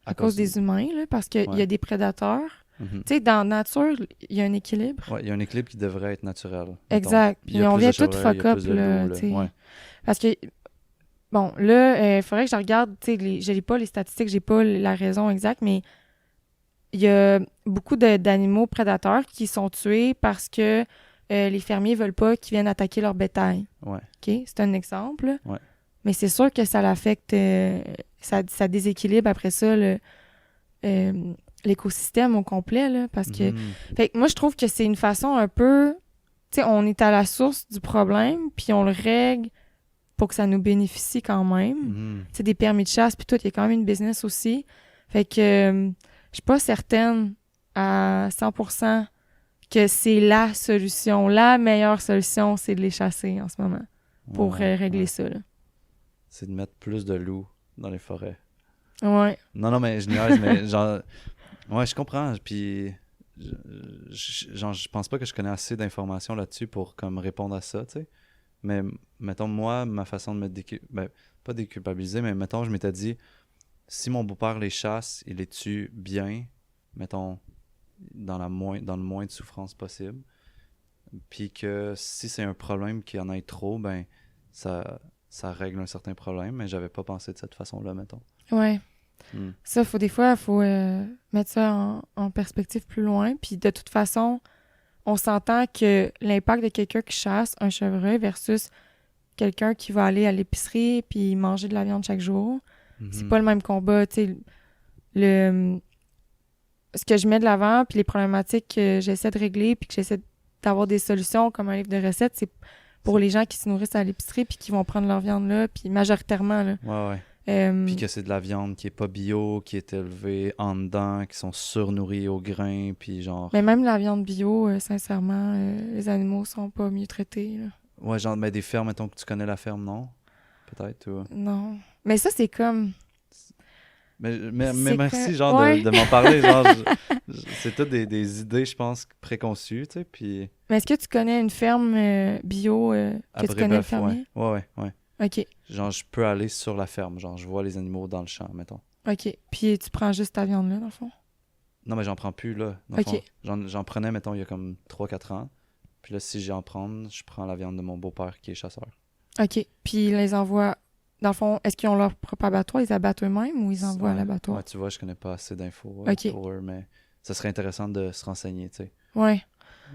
à cause des humains, là, parce qu'il y a Ouais. des prédateurs. Mhm. Tu sais, dans la nature, il y a un équilibre. Ouais, il y a un équilibre qui devrait être naturel. mettons. Exact. Il y a Puis on plus vient de tout chevreuils, il y fuck a up, plus de là, loups, là. tu sais. Ouais. Parce que, bon, là, il faudrait que je regarde, tu sais, je n'ai pas les statistiques, j'ai pas la raison exacte, mais il y a beaucoup d'animaux prédateurs qui sont tués parce que les fermiers veulent pas qu'ils viennent attaquer leur bétail. Ouais. OK? C'est un exemple. Ouais. Mais c'est sûr que ça l'affecte, ça déséquilibre après ça l'écosystème au complet, là, parce que... Mhm. Fait que moi, je trouve que c'est une façon un peu... Tu sais, on est à la source du problème, puis on le règle pour que ça nous bénéficie quand même. Mhm. Tu sais, des permis de chasse, puis tout, il y a quand même une business aussi. Fait que je suis pas certaine à 100% que c'est la solution. La meilleure solution, c'est de les chasser en ce moment pour Ouais, régler ouais. ça, là. C'est de mettre plus de loups dans les forêts. Ouais. Non, mais je niaise, mais genre... Ouais, je comprends, puis... Genre, je pense pas que je connais assez d'informations là-dessus pour comme répondre à ça, tu sais. Mais, mettons, moi, ma façon de me ben, pas déculpabiliser, mais mettons, je m'étais dit, si mon beau-père les chasse, il les tue bien, mettons, dans le moins de souffrance possible, puis que si c'est un problème qu'il y en ait trop, ben, ça règle un certain problème, mais j'avais pas pensé de cette façon-là, mettons. Ouais. Hmm. Ça, des fois, il faut mettre ça en perspective plus loin. Puis de toute façon, on s'entend que l'impact de quelqu'un qui chasse un chevreuil versus quelqu'un qui va aller à l'épicerie puis manger de la viande chaque jour, c'est Mhm. pas le même combat. Tu sais, ce que je mets de l'avant puis les problématiques que j'essaie de régler puis que j'essaie d'avoir des solutions comme un livre de recettes, c'est pour les gens qui se nourrissent à l'épicerie puis qui vont prendre leur viande là, puis majoritairement, là. Ouais. Puis que c'est de la viande qui est pas bio, qui est élevée en dedans, qui sont surnourris au grain, puis genre... Mais même la viande bio, sincèrement, les animaux sont pas mieux traités, là. Ouais, genre, mais des fermes, mettons que tu connais la ferme, non? Peut-être, ou... Non. Mais ça, c'est comme... Mais C'est merci, que- genre, ouais. de m'en parler, genre, c'est toutes des idées, je pense, préconçues, tu sais, puis... Mais est-ce que tu connais une ferme bio À que tu connais le Brébeuf, fermier? ouais. OK. Genre, je peux aller sur la ferme, genre, je vois les animaux dans le champ, mettons. OK. Puis tu prends juste ta viande là, dans le fond? Non, mais j'en prends plus, là, dans le Ok. fond. J'en prenais, mettons, il y a comme 3-4 ans. Puis là, si j'en prends, je prends la viande de mon beau-père qui est chasseur. OK. Puis ils les envoient... Dans le fond, est-ce qu'ils ont leur propre abattoir? Ils abattent eux-mêmes ou ils envoient à Ouais. l'abattoir? Ouais, tu vois, je connais pas assez d'infos Ok. pour eux, mais ça serait intéressant de se renseigner, tu sais. Ouais.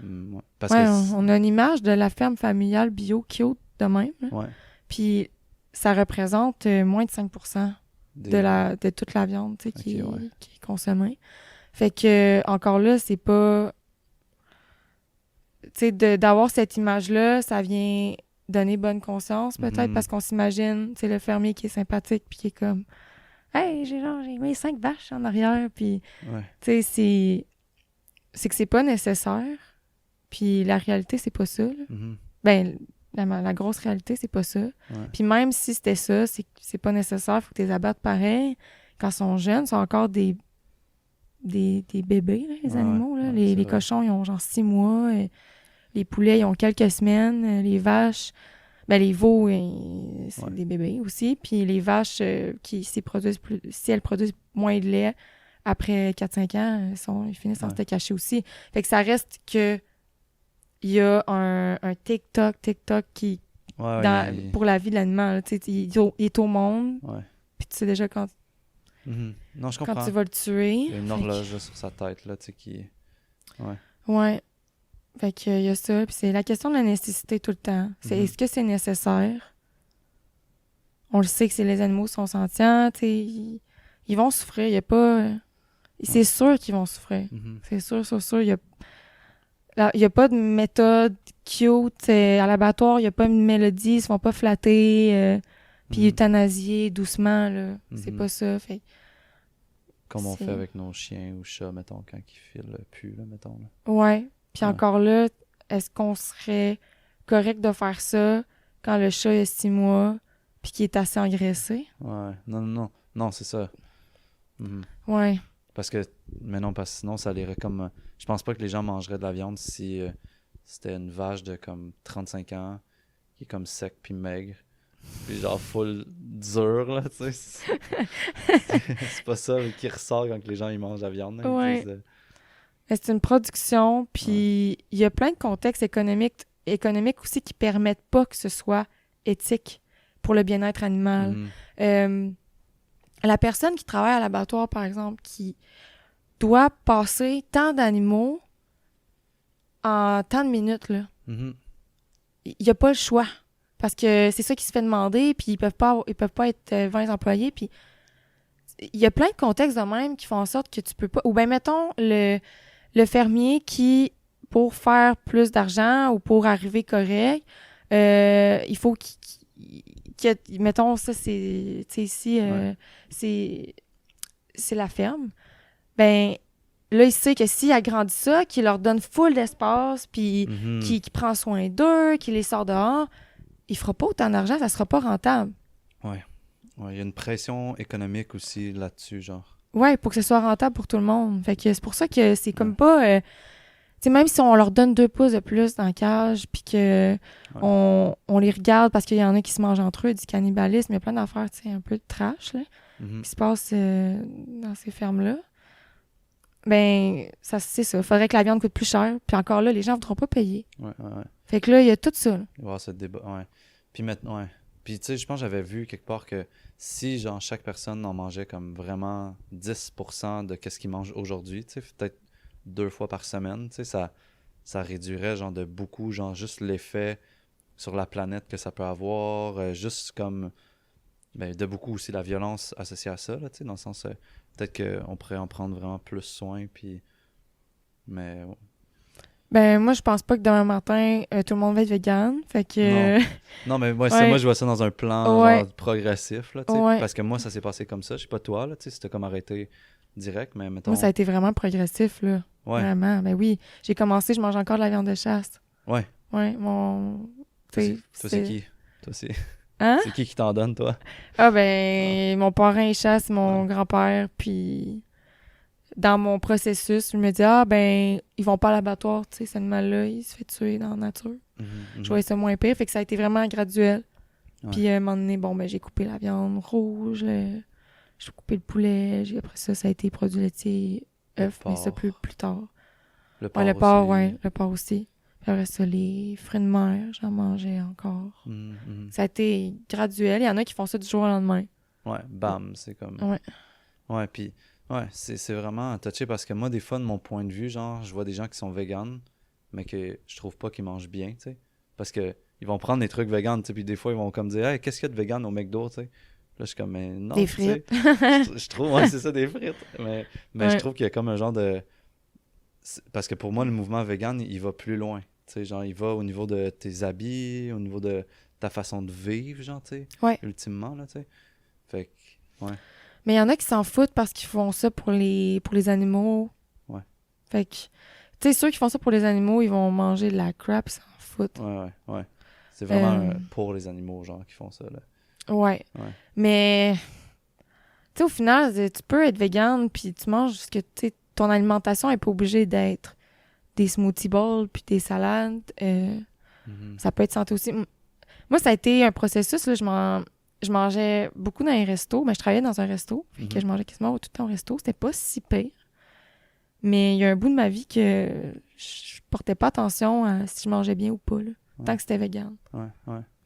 Ouais. Parce Ouais, que... on a une image de la ferme familiale bio cute de même, là. Ouais. Puis ça représente moins de 5% de toute la viande, tu sais, Ok, qui ouais. est consommée. Fait que, encore là, c'est pas... Tu sais, d'avoir cette image-là, ça vient donner bonne conscience, peut-être, Mhm. parce qu'on s'imagine, c'est le fermier qui est sympathique, puis qui est comme... Hey, j'ai mis 5 vaches en arrière, puis... Ouais. Tu sais, c'est que c'est pas nécessaire, puis la réalité, c'est pas ça, là. Mhm. Ben, la grosse réalité, c'est pas ça. Ouais. Puis même si c'était ça, c'est pas nécessaire, faut que tu les abattes pareil. Quand ils sont jeunes, ils sont encore des bébés, là, les Ouais, animaux. Là. ouais, Les c'est vrai. cochons, ils ont genre 6 mois. Les poulets, ils ont quelques semaines. Les vaches, ben les veaux, c'est Ouais. des bébés aussi. Puis les vaches, si elles produisent moins de lait, après 4-5 ans, ils finissent en Ouais. se cacher aussi. Fait que ça reste que il y a un TikTok qui Ouais, pour la vie de l'animal. Tu sais, il est au monde, Ouais. puis tu sais déjà quand Non, je comprends. tu vas le tuer. Il y a une Fait que- horloge là, sur sa tête, là, tu sais, qui... Ouais. Fait que y a ça. Puis c'est la question de la nécessité tout le temps. C'est Mhm. est-ce que c'est nécessaire? On le sait que les animaux sont sentients, tu sais, ils vont souffrir. Il y a pas... C'est sûr qu'ils vont souffrir. Mhm. C'est sûr, c'est sûr. Il y a pas de méthode cute. À l'abattoir, il y a pas une mélodie. Ils se font pas flatter puis Mhm. euthanasier doucement, là. C'est Mhm. pas ça. Fait Comme on c'est- fait avec nos chiens ou chats, mettons, quand ils filent plus, là, mettons. Là. ouais. Puis Ouais. encore là, est-ce qu'on serait correct de faire ça quand le chat a 6 mois puis qu'il est assez engraissé? Ouais. Non, non, non. Non, c'est ça. Mhm. Ouais. Parce que, mais non, parce que sinon, ça irait comme. Je pense pas que les gens mangeraient de la viande si c'était une vache de comme 35 ans, qui est comme sec puis maigre. Puis genre full dur, là, tu sais. C'est pas ça qui ressort quand les gens ils mangent la viande. Là, ils Ouais. disent, Mais c'est une production, puis il y a plein de contextes économiques aussi qui permettent pas que ce soit éthique pour le bien-être animal. mhm. La personne qui travaille à l'abattoir, par exemple, qui doit passer tant d'animaux en tant de minutes, là, Mhm. il n'y a pas le choix. Parce que c'est ça qui se fait demander, puis ils peuvent pas être 20 employés, puis il y a plein de contextes de même qui font en sorte que tu peux pas... Ou bien, mettons, le fermier qui, pour faire plus d'argent ou pour arriver correct, il faut mettons, ça, c'est... Tu sais, ici, c'est la ferme. Ben, là, il sait que s'il agrandit ça, qu'il leur donne full d'espace, puis Mhm. qu'il prend soin d'eux, qu'il les sort dehors, il fera pas autant d'argent, ça sera pas rentable. Ouais. Ouais, il y a une pression économique aussi là-dessus, genre. Ouais, pour que ce soit rentable pour tout le monde. Fait que c'est pour ça que c'est comme Ouais. pas... tu sais, même si on leur donne 2 pouces de plus dans la cage, puis que on les regarde parce qu'il y en a qui se mangent entre eux, du cannibalisme, il y a plein d'affaires, tu sais, un peu de trash, là, Mhm. qui se passent dans ces fermes-là. Ben, ça, c'est ça. Faudrait que la viande coûte plus cher. Puis encore là, les gens ne voudront pas payer. Ouais, ouais, ouais. Fait que là, il y a tout ça, là. Il va y avoir ce débat. Ouais. Puis maintenant, ouais. Puis tu sais, je pense que j'avais vu quelque part que si genre chaque personne en mangeait comme vraiment 10% de qu'est-ce qu'ils mangent aujourd'hui, tu sais, peut-être 2 fois par semaine, tu sais, ça réduirait genre de beaucoup, genre juste l'effet sur la planète que ça peut avoir, juste comme ben, de beaucoup aussi la violence associée à ça, là, tu sais, dans le sens peut-être qu'on pourrait en prendre vraiment plus soin, puis mais ouais. Ben, moi, je pense pas que demain matin, tout le monde va être vegan. Fait que... Non. Non, mais moi, Ouais. moi, je vois ça dans un plan Ouais. genre progressif, là, tu sais. Ouais. Parce que moi, ça s'est passé comme ça. Je sais pas toi, là, tu sais, c'était comme arrêté direct, mais mettons. Moi, ça a été vraiment progressif, là. Ouais, Vraiment. Ben oui. J'ai commencé, je mange encore de la viande de chasse. ouais. Ouais, mon... Toi, tu sais, c'est qui? Toi, c'est Hein? c'est qui t'en donne, toi? Ah, ben, mon parrain il chasse, mon Ouais. grand-père, puis dans mon processus, je me dis, ah, ben, ils vont pas à l'abattoir, tu sais, cet animal-là, il se fait tuer dans la nature. Mhm, mhm. Je voyais ça moins pire, fait que ça a été vraiment graduel. Ouais. Puis à un moment donné, bon, ben, j'ai coupé la viande rouge, j'ai coupé le poulet, après ça a été produits laitiers, Le œufs, mais ça porc. plus tard. Le Ouais, le porc porc, aussi. ouais, le porc aussi. Puis après ça, les fruits de mer, j'en mangeais encore. Mhm, mhm. Ça a été graduel. Il y en a qui font ça du jour au lendemain. Ouais, bam, c'est comme. Ouais. Ouais, puis, ouais, c'est vraiment touché parce que moi, des fois, de mon point de vue, genre, je vois des gens qui sont véganes, mais que je trouve pas qu'ils mangent bien, tu sais. Parce que ils vont prendre des trucs véganes, tu sais, puis des fois, ils vont comme dire, hey, qu'est-ce qu'il y a de vegan au McDo, tu sais. Là, je suis comme, mais non, Des tu sais. frites. Je trouve, ouais, c'est ça, des frites. Mais je Ouais. trouve qu'il y a comme un genre de. Parce que pour moi, le mouvement vegan, il va plus loin. Tu sais, genre, il va au niveau de tes habits, au niveau de ta façon de vivre, genre, tu sais. Ouais. Ultimement, là, tu sais. Fait que, ouais. Mais il y en a qui s'en foutent parce qu'ils font ça pour les animaux. Ouais. Fait que, tu sais, ceux qui font ça pour les animaux, ils vont manger de la crap, ils s'en foutent. Ouais. C'est vraiment Euh, pour les animaux, genre, qui font ça, là. Ouais. Ouais. Mais, tu sais, au final, tu peux être vegan puis tu manges ce que, tu sais, ton alimentation est pas obligée d'être des smoothie bowls puis des salades. Mhm. Ça peut être santé aussi. Moi, ça a été un processus, là, je mangeais beaucoup dans les restos. Mais je travaillais dans un resto. Fait que Mhm. je mangeais quasiment tout le temps au resto. C'était pas si pire. Mais il y a un bout de ma vie que je portais pas attention à si je mangeais bien ou pas, là. Ouais. Tant que c'était vegan. Ouais.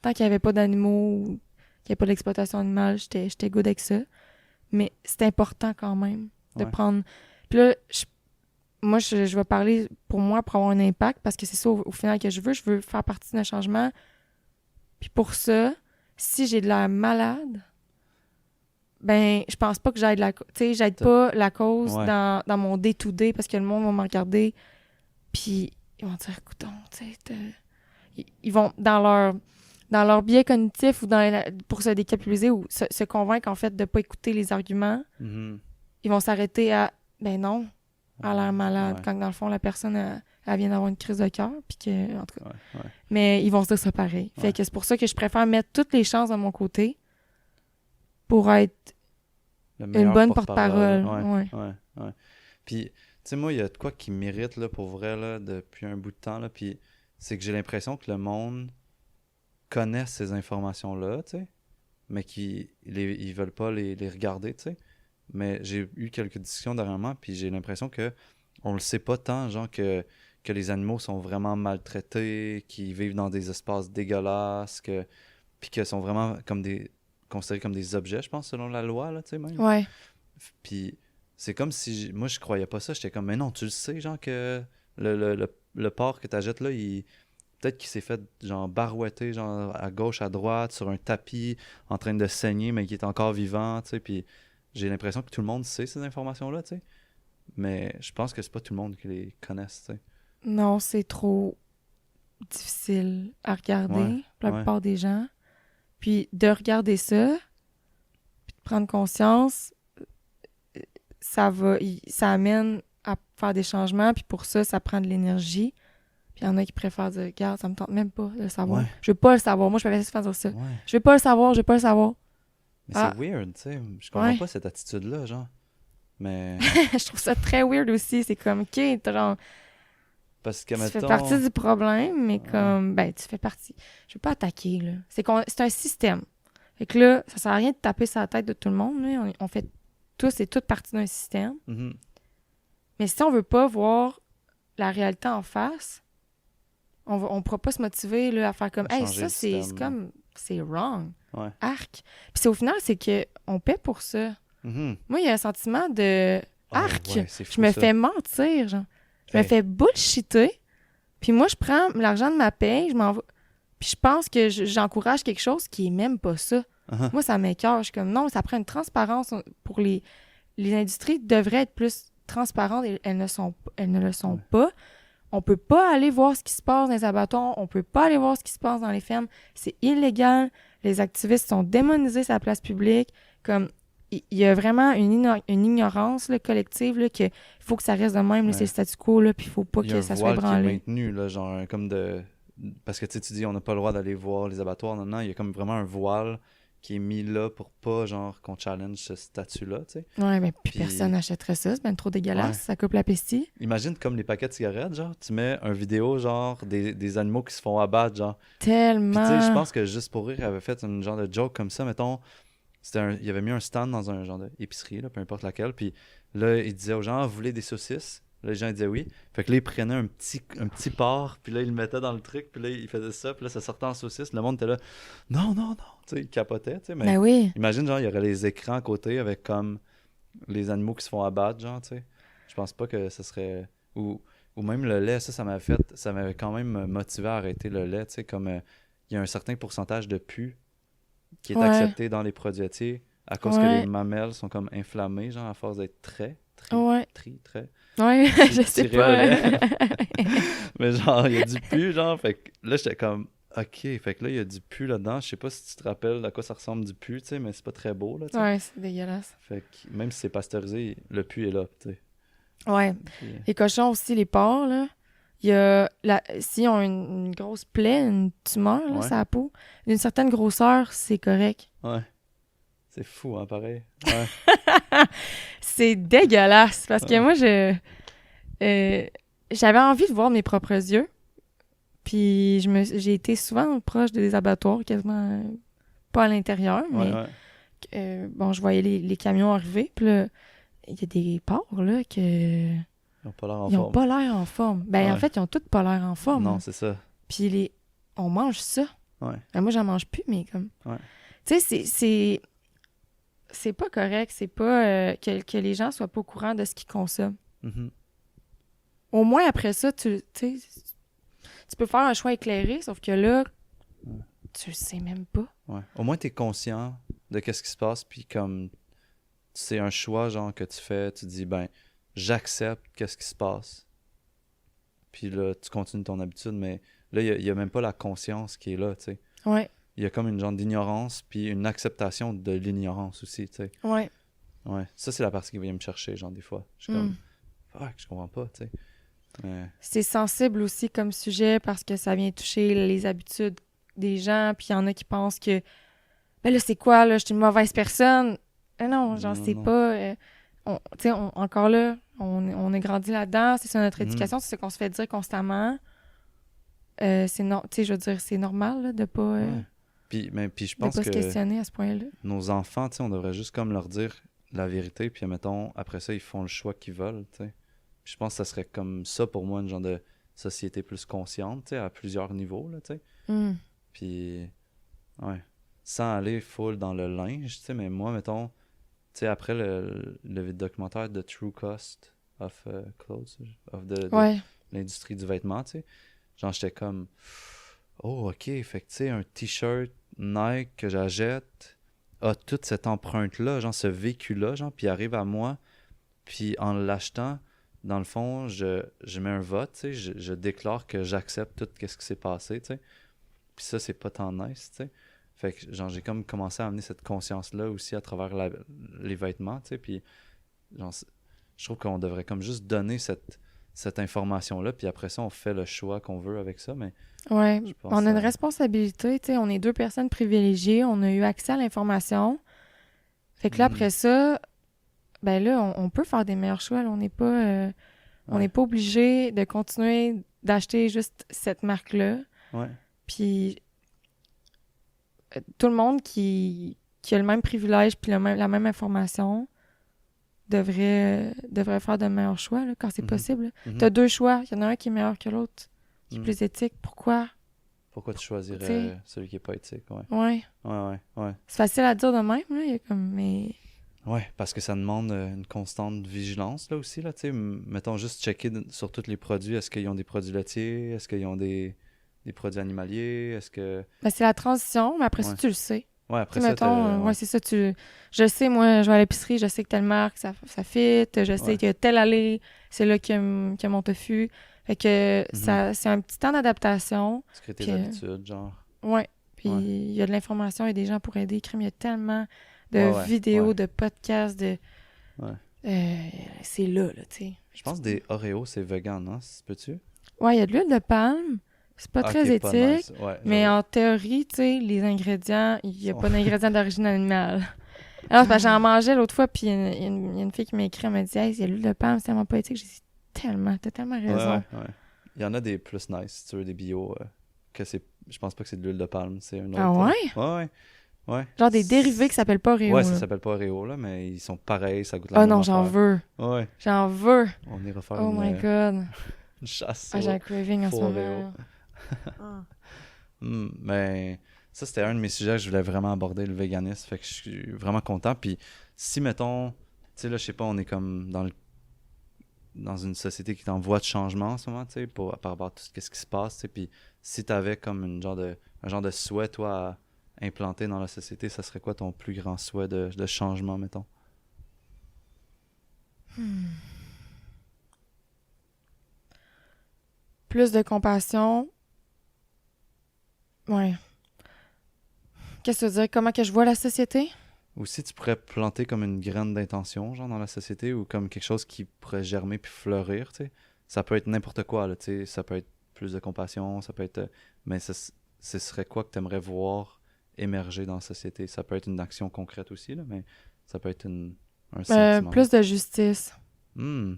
Tant qu'il n'y avait pas d'animaux ou qu'il n'y avait pas d'exploitation animale, j'étais good avec ça. Mais c'est important quand même de Ouais. prendre... Puis là, moi, je vais parler pour moi pour avoir un impact parce que c'est ça au final que je veux. Je veux faire partie d'un changement. Puis pour ça, si j'ai de l'air malade, ben, je pense pas que j'aide tu sais, j'aide pas la cause Ouais. dans mon day-to-day parce que le monde va me regarder. Puis ils vont dire, écoute, tu sais, ils vont dans leur biais cognitif ou pour se décapitaliser ou se convaincre en fait de pas écouter les arguments, Mhm. ils vont s'arrêter à ben non, elle a l'air malade Ouais. quand dans le fond la personne elle vient d'avoir une crise de cœur puis que en tout cas. Ouais. Mais ils vont se dire ça pareil. Ouais. Fait que c'est pour ça que je préfère mettre toutes les chances de mon côté pour être Le une meilleur bonne porte-parole. porte-parole. Ouais. Puis, tu sais, moi, il y a de quoi qui m'irrite, là, pour vrai, là, depuis un bout de temps, là, puis c'est que j'ai l'impression que le monde connaît ces informations-là, tu sais, mais ils veulent pas les regarder, tu sais. Mais j'ai eu quelques discussions dernièrement, puis j'ai l'impression que on le sait pas tant, genre, que les animaux sont vraiment maltraités, qu'ils vivent dans des espaces dégueulasses, puis qu'ils sont vraiment considérés comme des objets, je pense, selon la loi, là, tu sais, même. Ouais. Puis c'est comme si moi je croyais pas ça, j'étais comme mais non, tu le sais genre que le porc que t'achètes là, peut-être qu'il s'est fait genre barouetter genre à gauche à droite sur un tapis en train de saigner mais qu'il est encore vivant, tu sais, puis j'ai l'impression que tout le monde sait ces informations là, tu sais. Mais je pense que c'est pas tout le monde qui les connaisse, tu sais. Non, c'est trop difficile à regarder pour la Ouais. plupart des gens. Puis de regarder ça, puis de prendre conscience, ça amène à faire des changements, puis pour ça, ça prend de l'énergie. Puis il y en a qui préfèrent dire, regarde, ça me tente même pas de le savoir. Ouais. Je veux pas le savoir. Moi, je préfère faire dire ça. Ouais. Je veux pas le savoir, je veux pas le savoir. Mais Ah. c'est weird, tu sais. Je comprends Ouais. pas cette attitude là, genre. Mais Je trouve ça très weird aussi. C'est comme, OK, t'as genre, parce que tu fais mettons partie du problème, mais comme, ben, tu fais partie. Je veux pas attaquer, là. C'est un système. Fait que là, ça sert à rien de taper sur la tête de tout le monde. Là. On fait tous et toutes partie d'un système. Mhm. Mais si on veut pas voir la réalité en face, on pourra pas se motiver là, à faire comme, hey, Changer ça, le c'est système. comme, c'est wrong. Ouais. Arc. Puis c'est au final, c'est que on paie pour ça. Mhm. Moi, il y a un sentiment de arc. Ouais, c'est fou, Je me ça. fais mentir, genre. Je me Hey. fais bullshiter. Puis moi, je prends l'argent de ma paye, je m'en vais. Puis je pense que j'encourage quelque chose qui est même pas ça. Uh-huh. Moi, ça m'écoeure. Je suis comme, non, ça prend une transparence pour les industries devraient être plus transparentes et elles ne le sont Ouais. pas. On peut pas aller voir ce qui se passe dans les abattoirs. On peut pas aller voir ce qui se passe dans les fermes. C'est illégal. Les activistes sont démonisés sur la place publique. Comme, il y a vraiment une ignorance là, collective là, que faut que ça reste de même. Là, Ouais. c'est le statu quo. Là, puis il faut pas Il y a que un ça soit voile qui est ébranlé. maintenu, là, genre comme de... Parce que tu sais, tu dis on n'a pas le droit d'aller voir les abattoirs. Non, il y a comme vraiment un voile qui est mis là pour pas, genre, qu'on challenge ce statut-là, tu sais. Ouais, mais puis Puis- personne n'achèterait ça. C'est bien trop dégueulasse. Ouais. Ça coupe l'appétit. Imagine comme les paquets de cigarettes, genre, tu mets un vidéo, genre, des animaux qui se font abattre, genre. Puis Tellement. tu sais, je pense que Juste pour rire avait fait une genre de joke comme ça, mettons, il avait mis un stand dans un genre d'épicerie, là, peu importe laquelle, puis là, il disait aux gens, ah, vous voulez des saucisses? Là, les gens ils disaient oui. Fait que là, ils prenaient un petit porc, puis là, ils le mettaient dans le truc, puis là, ils faisaient ça, puis là, ça sortait en saucisse. Le monde était là, non, tu sais, ils capotaient, tu sais, mais Ben oui. imagine, genre, il y aurait les écrans à côté avec comme les animaux qui se font abattre, genre, tu sais. Je pense pas que ce serait... Ou même le lait, ça m'avait quand même motivé à arrêter le lait, tu sais, comme il y a un certain pourcentage de pus qui est Ouais. accepté dans les produits laitiers à cause que Ouais. les mamelles sont comme inflammées, genre, à force d'être très. Ouais. Très. Ouais, je sais tiré pas. au lait. Mais genre, il y a du pu, genre, fait que là, j'étais comme, ok, fait que là, il y a du pu là-dedans. Je sais pas si tu te rappelles à quoi ça ressemble du pu, tu sais, mais c'est pas très beau, là, tu sais. Ouais, c'est dégueulasse. Fait que même si c'est pasteurisé, le pu est là, tu sais. Ouais. Puis, Les cochons aussi, les porcs, là. Il y a s'ils ont une grosse plaie, une tumeur là, Ouais. sur la peau, d'une certaine grosseur, c'est correct. ouais. C'est fou, hein, pareil. Ouais. C'est dégueulasse parce que Ouais. moi, j'avais envie de voir de mes propres yeux. Puis j'ai été souvent proche des abattoirs, quasiment pas à l'intérieur, mais Ouais. bon, je voyais les camions arriver. Puis là, il y a des porcs là que Ils ont pas l'air en ils ont forme. pas l'air en forme. Ben, en Ouais. fait, ils ont tous pas l'air en forme. Non, c'est ça. Puis on mange ça. Ouais. Ben, moi, j'en mange plus, mais comme... Ouais. Tu sais, c'est pas correct. C'est pas que les gens soient pas au courant de ce qu'ils consomment. Mhm. au moins après ça, tu sais, tu peux faire un choix éclairé, sauf que là, tu le sais même pas. Ouais. Au moins, t'es conscient de qu'est-ce qui se passe, puis comme c'est un choix, genre, que tu fais, tu dis, ben, j'accepte qu'est-ce qui se passe. Puis là, tu continues ton habitude, mais là, il y a même pas la conscience qui est là, tu sais. Ouais, Il y a comme une genre d'ignorance, puis une acceptation de l'ignorance aussi, tu sais. ouais. Ouais. Ça, c'est la partie qui vient me chercher, genre, des fois. Je suis comme, fuck, je comprends pas, tu sais. Mais, C'est sensible aussi comme sujet parce que ça vient toucher les habitudes des gens, puis il y en a qui pensent que ben là, c'est quoi, là, je suis une mauvaise personne. Non, genre, non, c'est non. pas... tu sais, encore là, on est grandi là-dedans, c'est ça notre Mhm. éducation, c'est ce qu'on se fait dire constamment. C'est tu sais, je veux dire, c'est normal, là, Ouais. Puis je de pense pas se que questionner à ce point-là. nos enfants, tu sais, on devrait juste comme leur dire la vérité, puis mettons, après ça, ils font le choix qu'ils veulent, tu sais. Puis je pense que ça serait comme ça pour moi, une genre de société plus consciente, tu sais, à plusieurs niveaux, là, tu sais. Mm. Puis, ouais, sans aller full dans le linge, tu sais, mais moi, mettons, tu sais, après le documentaire de True Cost of Clothes, de Ouais, l'industrie du vêtement, tu sais, genre, j'étais comme, oh, ok, fait que, tu sais, un t-shirt Nike que j'achète a toute cette empreinte-là, genre, ce vécu-là, genre, puis arrive à moi, puis en l'achetant, dans le fond, je mets un vote, tu sais, je déclare que j'accepte tout ce qui s'est passé, tu sais. Puis ça, c'est pas tant nice, tu sais. Fait que, genre, j'ai comme commencé à amener cette conscience-là aussi à travers les vêtements, tu sais. Puis, genre, je trouve qu'on devrait comme juste donner cette information-là, puis après ça, on fait le choix qu'on veut avec ça, mais ouais. je pense On a une que responsabilité, tu sais, on est deux personnes privilégiées, on a eu accès à l'information. Fait que là, Mhm. après ça, ben là, on peut faire des meilleurs choix, là. On n'est Ouais, pas obligé de continuer d'acheter juste cette marque-là. ouais. Puis tout le monde qui a le même privilège puis la même information devrait faire de meilleurs choix là, quand c'est Mhm. possible. Tu Mhm. as deux choix. Il y en a un qui est meilleur que l'autre, qui est Mhm. plus éthique. Pourquoi? Pourquoi tu Tu sais, choisirais celui qui est pas éthique, ouais. ouais. Ouais, ouais, ouais. C'est facile à dire de même, là. Il y a comme, mais... Ouais, parce que ça demande une constante vigilance, là, aussi, là, tu sais. Mettons, juste checker sur tous les produits. Est-ce qu'ils ont des produits laitiers? Est-ce qu'ils ont des produits animaliers? Est-ce que... Ben, c'est la transition, mais après ça, Ouais. tu le sais. Ouais, Tu sais, après ça, mettons, ouais, ouais. c'est ça, je sais, moi, je vais à l'épicerie, je sais que telle marque, ça fit, je sais Ouais. que telle allée, c'est là qu'il y a mon tofu. Fait que Mhm. c'est un petit temps d'adaptation. Tu crées tes Puis, habitudes, genre. ouais. Puis, Ouais. il y a de l'information et des gens pour aider. Crime, il y a tellement de Ouais, ouais, ouais. vidéos, de podcasts, Ouais. euh, c'est là, tu sais. Je pense des Oreos, c'est vegan, hein? Peux-tu? Ouais, il y a de l'huile de palme. C'est pas Ah, très ok, pas éthique, nice. Ouais, mais j'avoue. en théorie, tu sais, les ingrédients, il n'y a Sont- pas d'ingrédients d'origine animale. Alors, c'est parce que j'en mangeais l'autre fois, puis il y a une fille qui m'a écrit, elle m'a dit, hey, il y a l'huile de palme, c'est tellement pas éthique. J'ai dit, tellement, t'as tellement Ouais, ouais, raison. ouais. Il y en a des plus nice, si tu veux, des bio, que c'est... Je pense pas que c'est de l'huile de palme, c'est un Ah autre... ouais? Ouais, ouais, ouais. Genre des dérivés qui s'appellent pas Ouais, Oreo, ça là. s'appelle pas Oreo, là, mais ils sont pareils, ça goûte la Oh même non, j'en affaire. veux. Ouais, J'en veux. on ira faire Oh my une God. chasse Ah, j'ai un craving en ce faux Oreo. moment. Ah. Mais ça, c'était un de mes sujets que je voulais vraiment aborder, le véganisme. Fait que je suis vraiment content. Puis si, mettons, tu sais, là, je sais pas, on est comme dans une société qui est en voie de changement en ce moment, tu sais, par rapport à tout ce qui se passe, tu sais. Puis si t'avais comme un genre de souhait, toi, à implanter dans la société, ça serait quoi ton plus grand souhait de changement, mettons? Plus de compassion. Ouais. Qu'est-ce que tu veux dire? Comment que je vois la société? Ou si tu pourrais planter comme une graine d'intention, genre, dans la société, ou comme quelque chose qui pourrait germer puis fleurir, tu sais. Ça peut être n'importe quoi, là, tu sais. Ça peut être plus de compassion, ça peut être... mais ce serait quoi que tu aimerais voir émerger dans la société? Ça peut être une action concrète aussi, là, mais ça peut être un sentiment. Plus de justice. Hmm.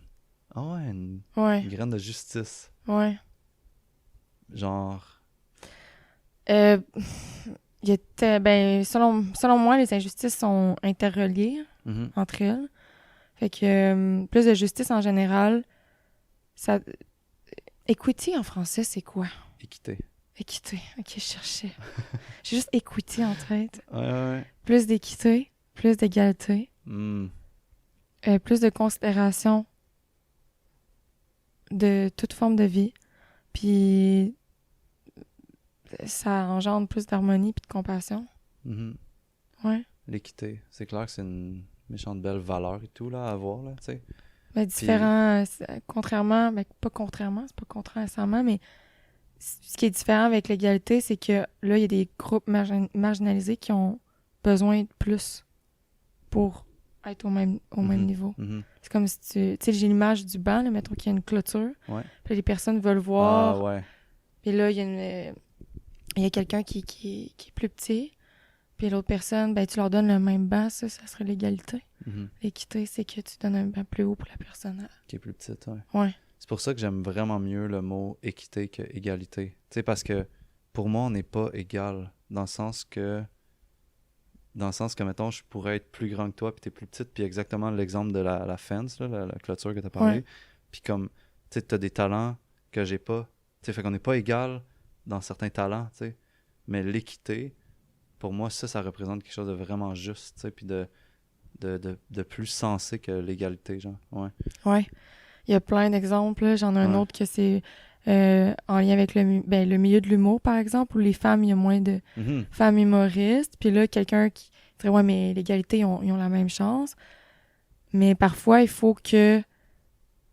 Ah ouais, Ouais. une graine de justice. Ouais. Genre... Euh, selon moi, les injustices sont interreliées Mhm. entre elles. Fait que plus de justice en général, ça... Equity en français, c'est quoi? Équité. Équité. Ok, je cherchais. J'ai juste equity en tête. Ouais, ouais, ouais. Plus d'équité, plus d'égalité, Hmm. plus de considération de toute forme de vie. Puis ça engendre plus d'harmonie puis de compassion. Mhm. Ouais. L'équité. C'est clair que c'est une méchante belle valeur et tout, là, à avoir, là, tu sais. Ben, différent, contrairement, ben, pas contrairement, c'est pas contraire nécessairement, mais ce qui est différent avec l'égalité, c'est que là, il y a des groupes marginalisés qui ont besoin de plus pour être au même niveau. Mhm. C'est comme si tu sais, j'ai l'image du banc, là, mettons qu'il y a une clôture, Ouais. puis les personnes veulent voir, Ah, ouais. puis là, il y a quelqu'un qui est plus petit, puis l'autre personne, ben, tu leur donnes le même banc, ça serait l'égalité. Mhm. L'équité, c'est que tu donnes un banc plus haut pour la personne. Qui est plus petite, ouais. Ouais. C'est pour ça que j'aime vraiment mieux le mot équité que égalité. Tu sais, parce que pour moi, on n'est pas égal. Dans le sens que, mettons, je pourrais être plus grand que toi, puis t'es plus petite, puis exactement l'exemple de la fence, là, la clôture que t'as parlé. Ouais. Puis comme, tu sais, t'as des talents que j'ai pas. Tu sais, fait qu'on n'est pas égal dans certains talents, tu sais. Mais l'équité, pour moi, ça représente quelque chose de vraiment juste, tu sais, puis de plus sensé que l'égalité, genre. Ouais. Ouais. Il y a plein d'exemples. Là. J'en ai un Ouais. autre que c'est en lien avec le milieu de l'humour, par exemple, où les femmes, il y a moins de Mhm. femmes humoristes. Puis là, quelqu'un qui dirait, ouais, mais l'égalité, ils ont la même chance. Mais parfois, il faut que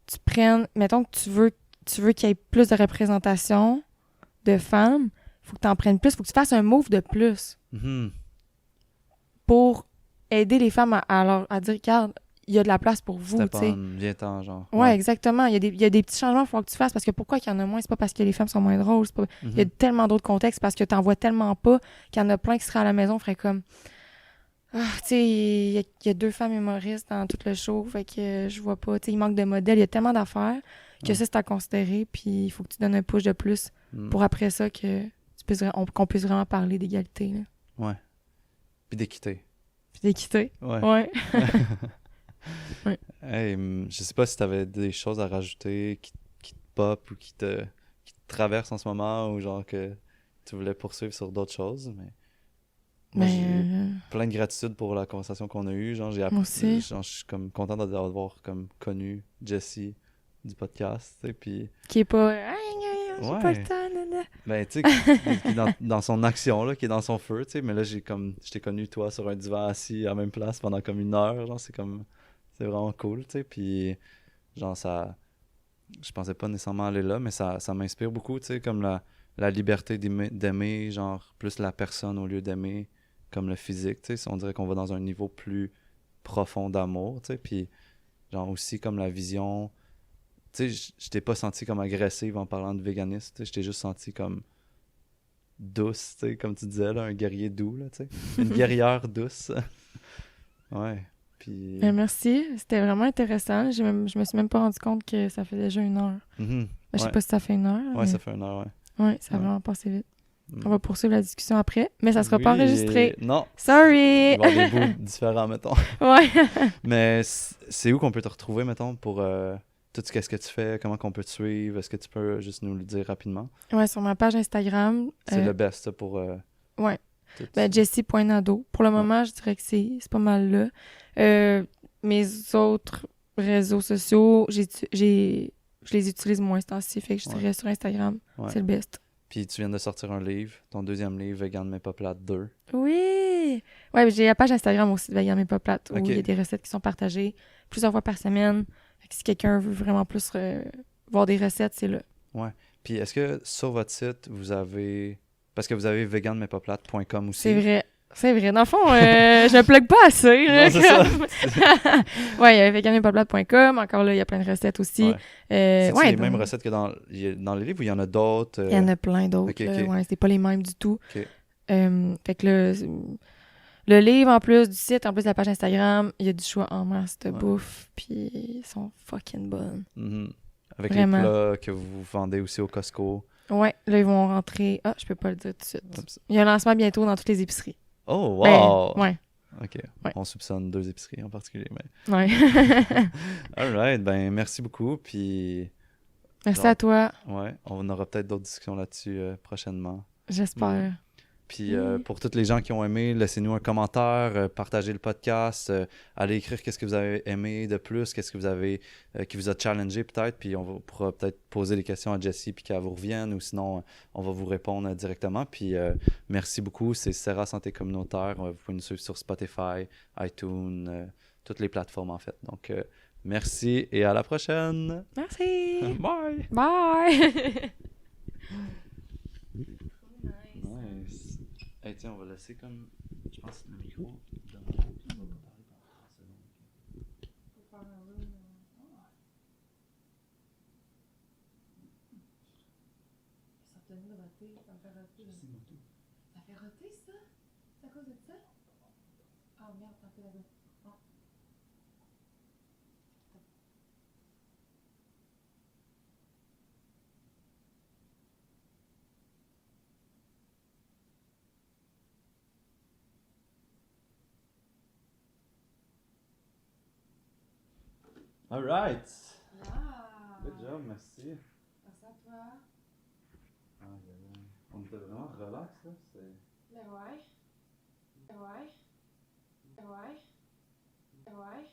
tu prennes, mettons que tu veux qu'il y ait plus de représentation de femmes, il faut que tu en prennes plus, il faut que tu fasses un move de plus Mhm. pour aider les femmes à dire, regarde, il y a de la place pour vous, C'était tu pas sais. un viens-t'en, genre. Ouais, exactement. Il y a des petits changements qu'il faut que tu fasses parce que pourquoi qu'il y en a moins? C'est pas parce que les femmes sont moins drôles. C'est pas... Il y a Mhm. tellement d'autres contextes parce que t'en vois tellement pas qu'il y en a plein qui seraient à la maison, ferait comme. Ah, tu sais, il y a 2 femmes humoristes dans tout le show, fait que je vois pas. Tu sais, il manque de modèles. Il y a tellement d'affaires que Ouais. ça, c'est à considérer. Puis il faut que tu donnes un push de plus Mhm. pour après ça qu'on puisse vraiment parler d'égalité, là. Ouais. Puis d'équité. Puis d'équité. Ouais. Ouais. Ouais. Hey, je sais pas si t'avais des choses à rajouter qui te pop ou qui te traversent en ce moment ou genre que tu voulais poursuivre sur d'autres choses, mais moi j'ai plein de gratitude pour la conversation qu'on a eue. Genre, moi aussi. genre, je suis comme content d'avoir comme connu Jessie du podcast, tu sais, puis Qui est pas. J'ai pas ouais. le temps, nana. Ben, tu sais, qui est dans son action, là, qui est dans son feu, tu sais, mais là, je t'ai connu, toi, sur un divan assis à la même place pendant comme 1 heure, genre, c'est vraiment cool, tu sais, puis genre, je pensais pas nécessairement aller là, mais ça m'inspire beaucoup, tu sais, comme la liberté d'aimer, genre, plus la personne au lieu d'aimer comme le physique, tu sais, on dirait qu'on va dans un niveau plus profond d'amour, tu sais, puis genre aussi comme la vision, tu sais, je t'ai pas senti comme agressive en parlant de véganisme, tu sais, je t'ai juste senti comme douce, tu sais, comme tu disais, là, un guerrier doux, là, tu sais, une guerrière douce. Ouais, puis... Merci, c'était vraiment intéressant. Je me suis même pas rendu compte que ça fait déjà 1 heure. Mhm. Je sais Ouais. pas si ça fait 1 heure. Ouais, mais... ça fait 1 heure, ouais. Ouais, ça a Ouais. vraiment passé vite. Mm. On va poursuivre la discussion après, mais ça sera pas Oui, enregistré. Non. Sorry! Il va y avoir des bouts différents, mettons. Ouais. Mais c'est où qu'on peut te retrouver, mettons, pour tout ce qu'est-ce que tu fais, comment qu'on peut te suivre? Est-ce que tu peux juste nous le dire rapidement? Ouais, sur ma page Instagram. C'est le best, ça, pour... Ouais. tout. Ben, Jessie.nado. Pour le moment, je dirais que c'est pas mal là. Mes autres réseaux sociaux, je les utilise moins ce temps-ci, fait que je dirais sur Instagram, Ouais. c'est le best. Puis tu viens de sortir un livre, ton 2e livre, Vegan mais pas plate 2. Oui! Ouais, j'ai la page Instagram aussi de Vegan mais pas plate, où Ok. il y a des recettes qui sont partagées plusieurs fois par semaine. Fait que si quelqu'un veut vraiment plus voir des recettes, c'est là. Puis est-ce que sur votre site, vous avez... Parce que vous avez veganmaitpasplate.com aussi. C'est vrai. C'est vrai. Dans le fond, je ne plug pas assez. Là, Non, c'est ça. Ouais, il y a veganmaitpasplate.com. Encore là, il y a plein de recettes aussi. Ouais. C'est-tu Ouais, les mêmes recettes que dans les livres ou il y en a d'autres? Il y en a plein d'autres. Ok, là. ok. Ouais, c'est pas les mêmes du tout. Ok. Fait que là, le livre, en plus du site, en plus de la page Instagram, il y a du choix en masse de Ouais. bouffe. Puis ils sont fucking bonnes. Mhm. Avec Vraiment. les plats que vous vendez aussi au Costco. Ouais, là, ils vont rentrer. Ah, je peux pas le dire tout de suite. Oups. Il y a un lancement bientôt dans toutes les épiceries. Oh, Ben, wow! ouais. OK. Ouais. On soupçonne 2 épiceries en particulier. Mais... Ouais. All right. Ben, merci beaucoup. Puis, Merci Genre- à toi. ouais, on aura peut-être d'autres discussions là-dessus prochainement. J'espère. Puis pour tous les gens qui ont aimé, laissez-nous un commentaire, partagez le podcast, allez écrire qu'est-ce que vous avez aimé de plus, qu'est-ce que vous avez qui vous a challengé peut-être, puis pourra peut-être poser les questions à Jessie puis qu'elle vous revienne, ou sinon on va vous répondre directement. Puis merci beaucoup, c'est Serra Santé Communautaire. Vous pouvez nous suivre sur Spotify, iTunes, toutes les plateformes en fait. Donc merci et à la prochaine. Merci. Bye. Bye. Nice. Hey, tiens, on va laisser comme. Je pense le micro. On va pas parler pendant 30 secondes. Ça t'a mis de roter, ça me fait roter. Ça fait roter ça? C'est à cause de ça? Ah merde, t'en fais là-bas. Oh. Alright. Ah. Good job, merci. Merci à toi. Ah, on était vraiment relax là. Ben ouais. Ben ouais. Ben ouais. Ben ouais.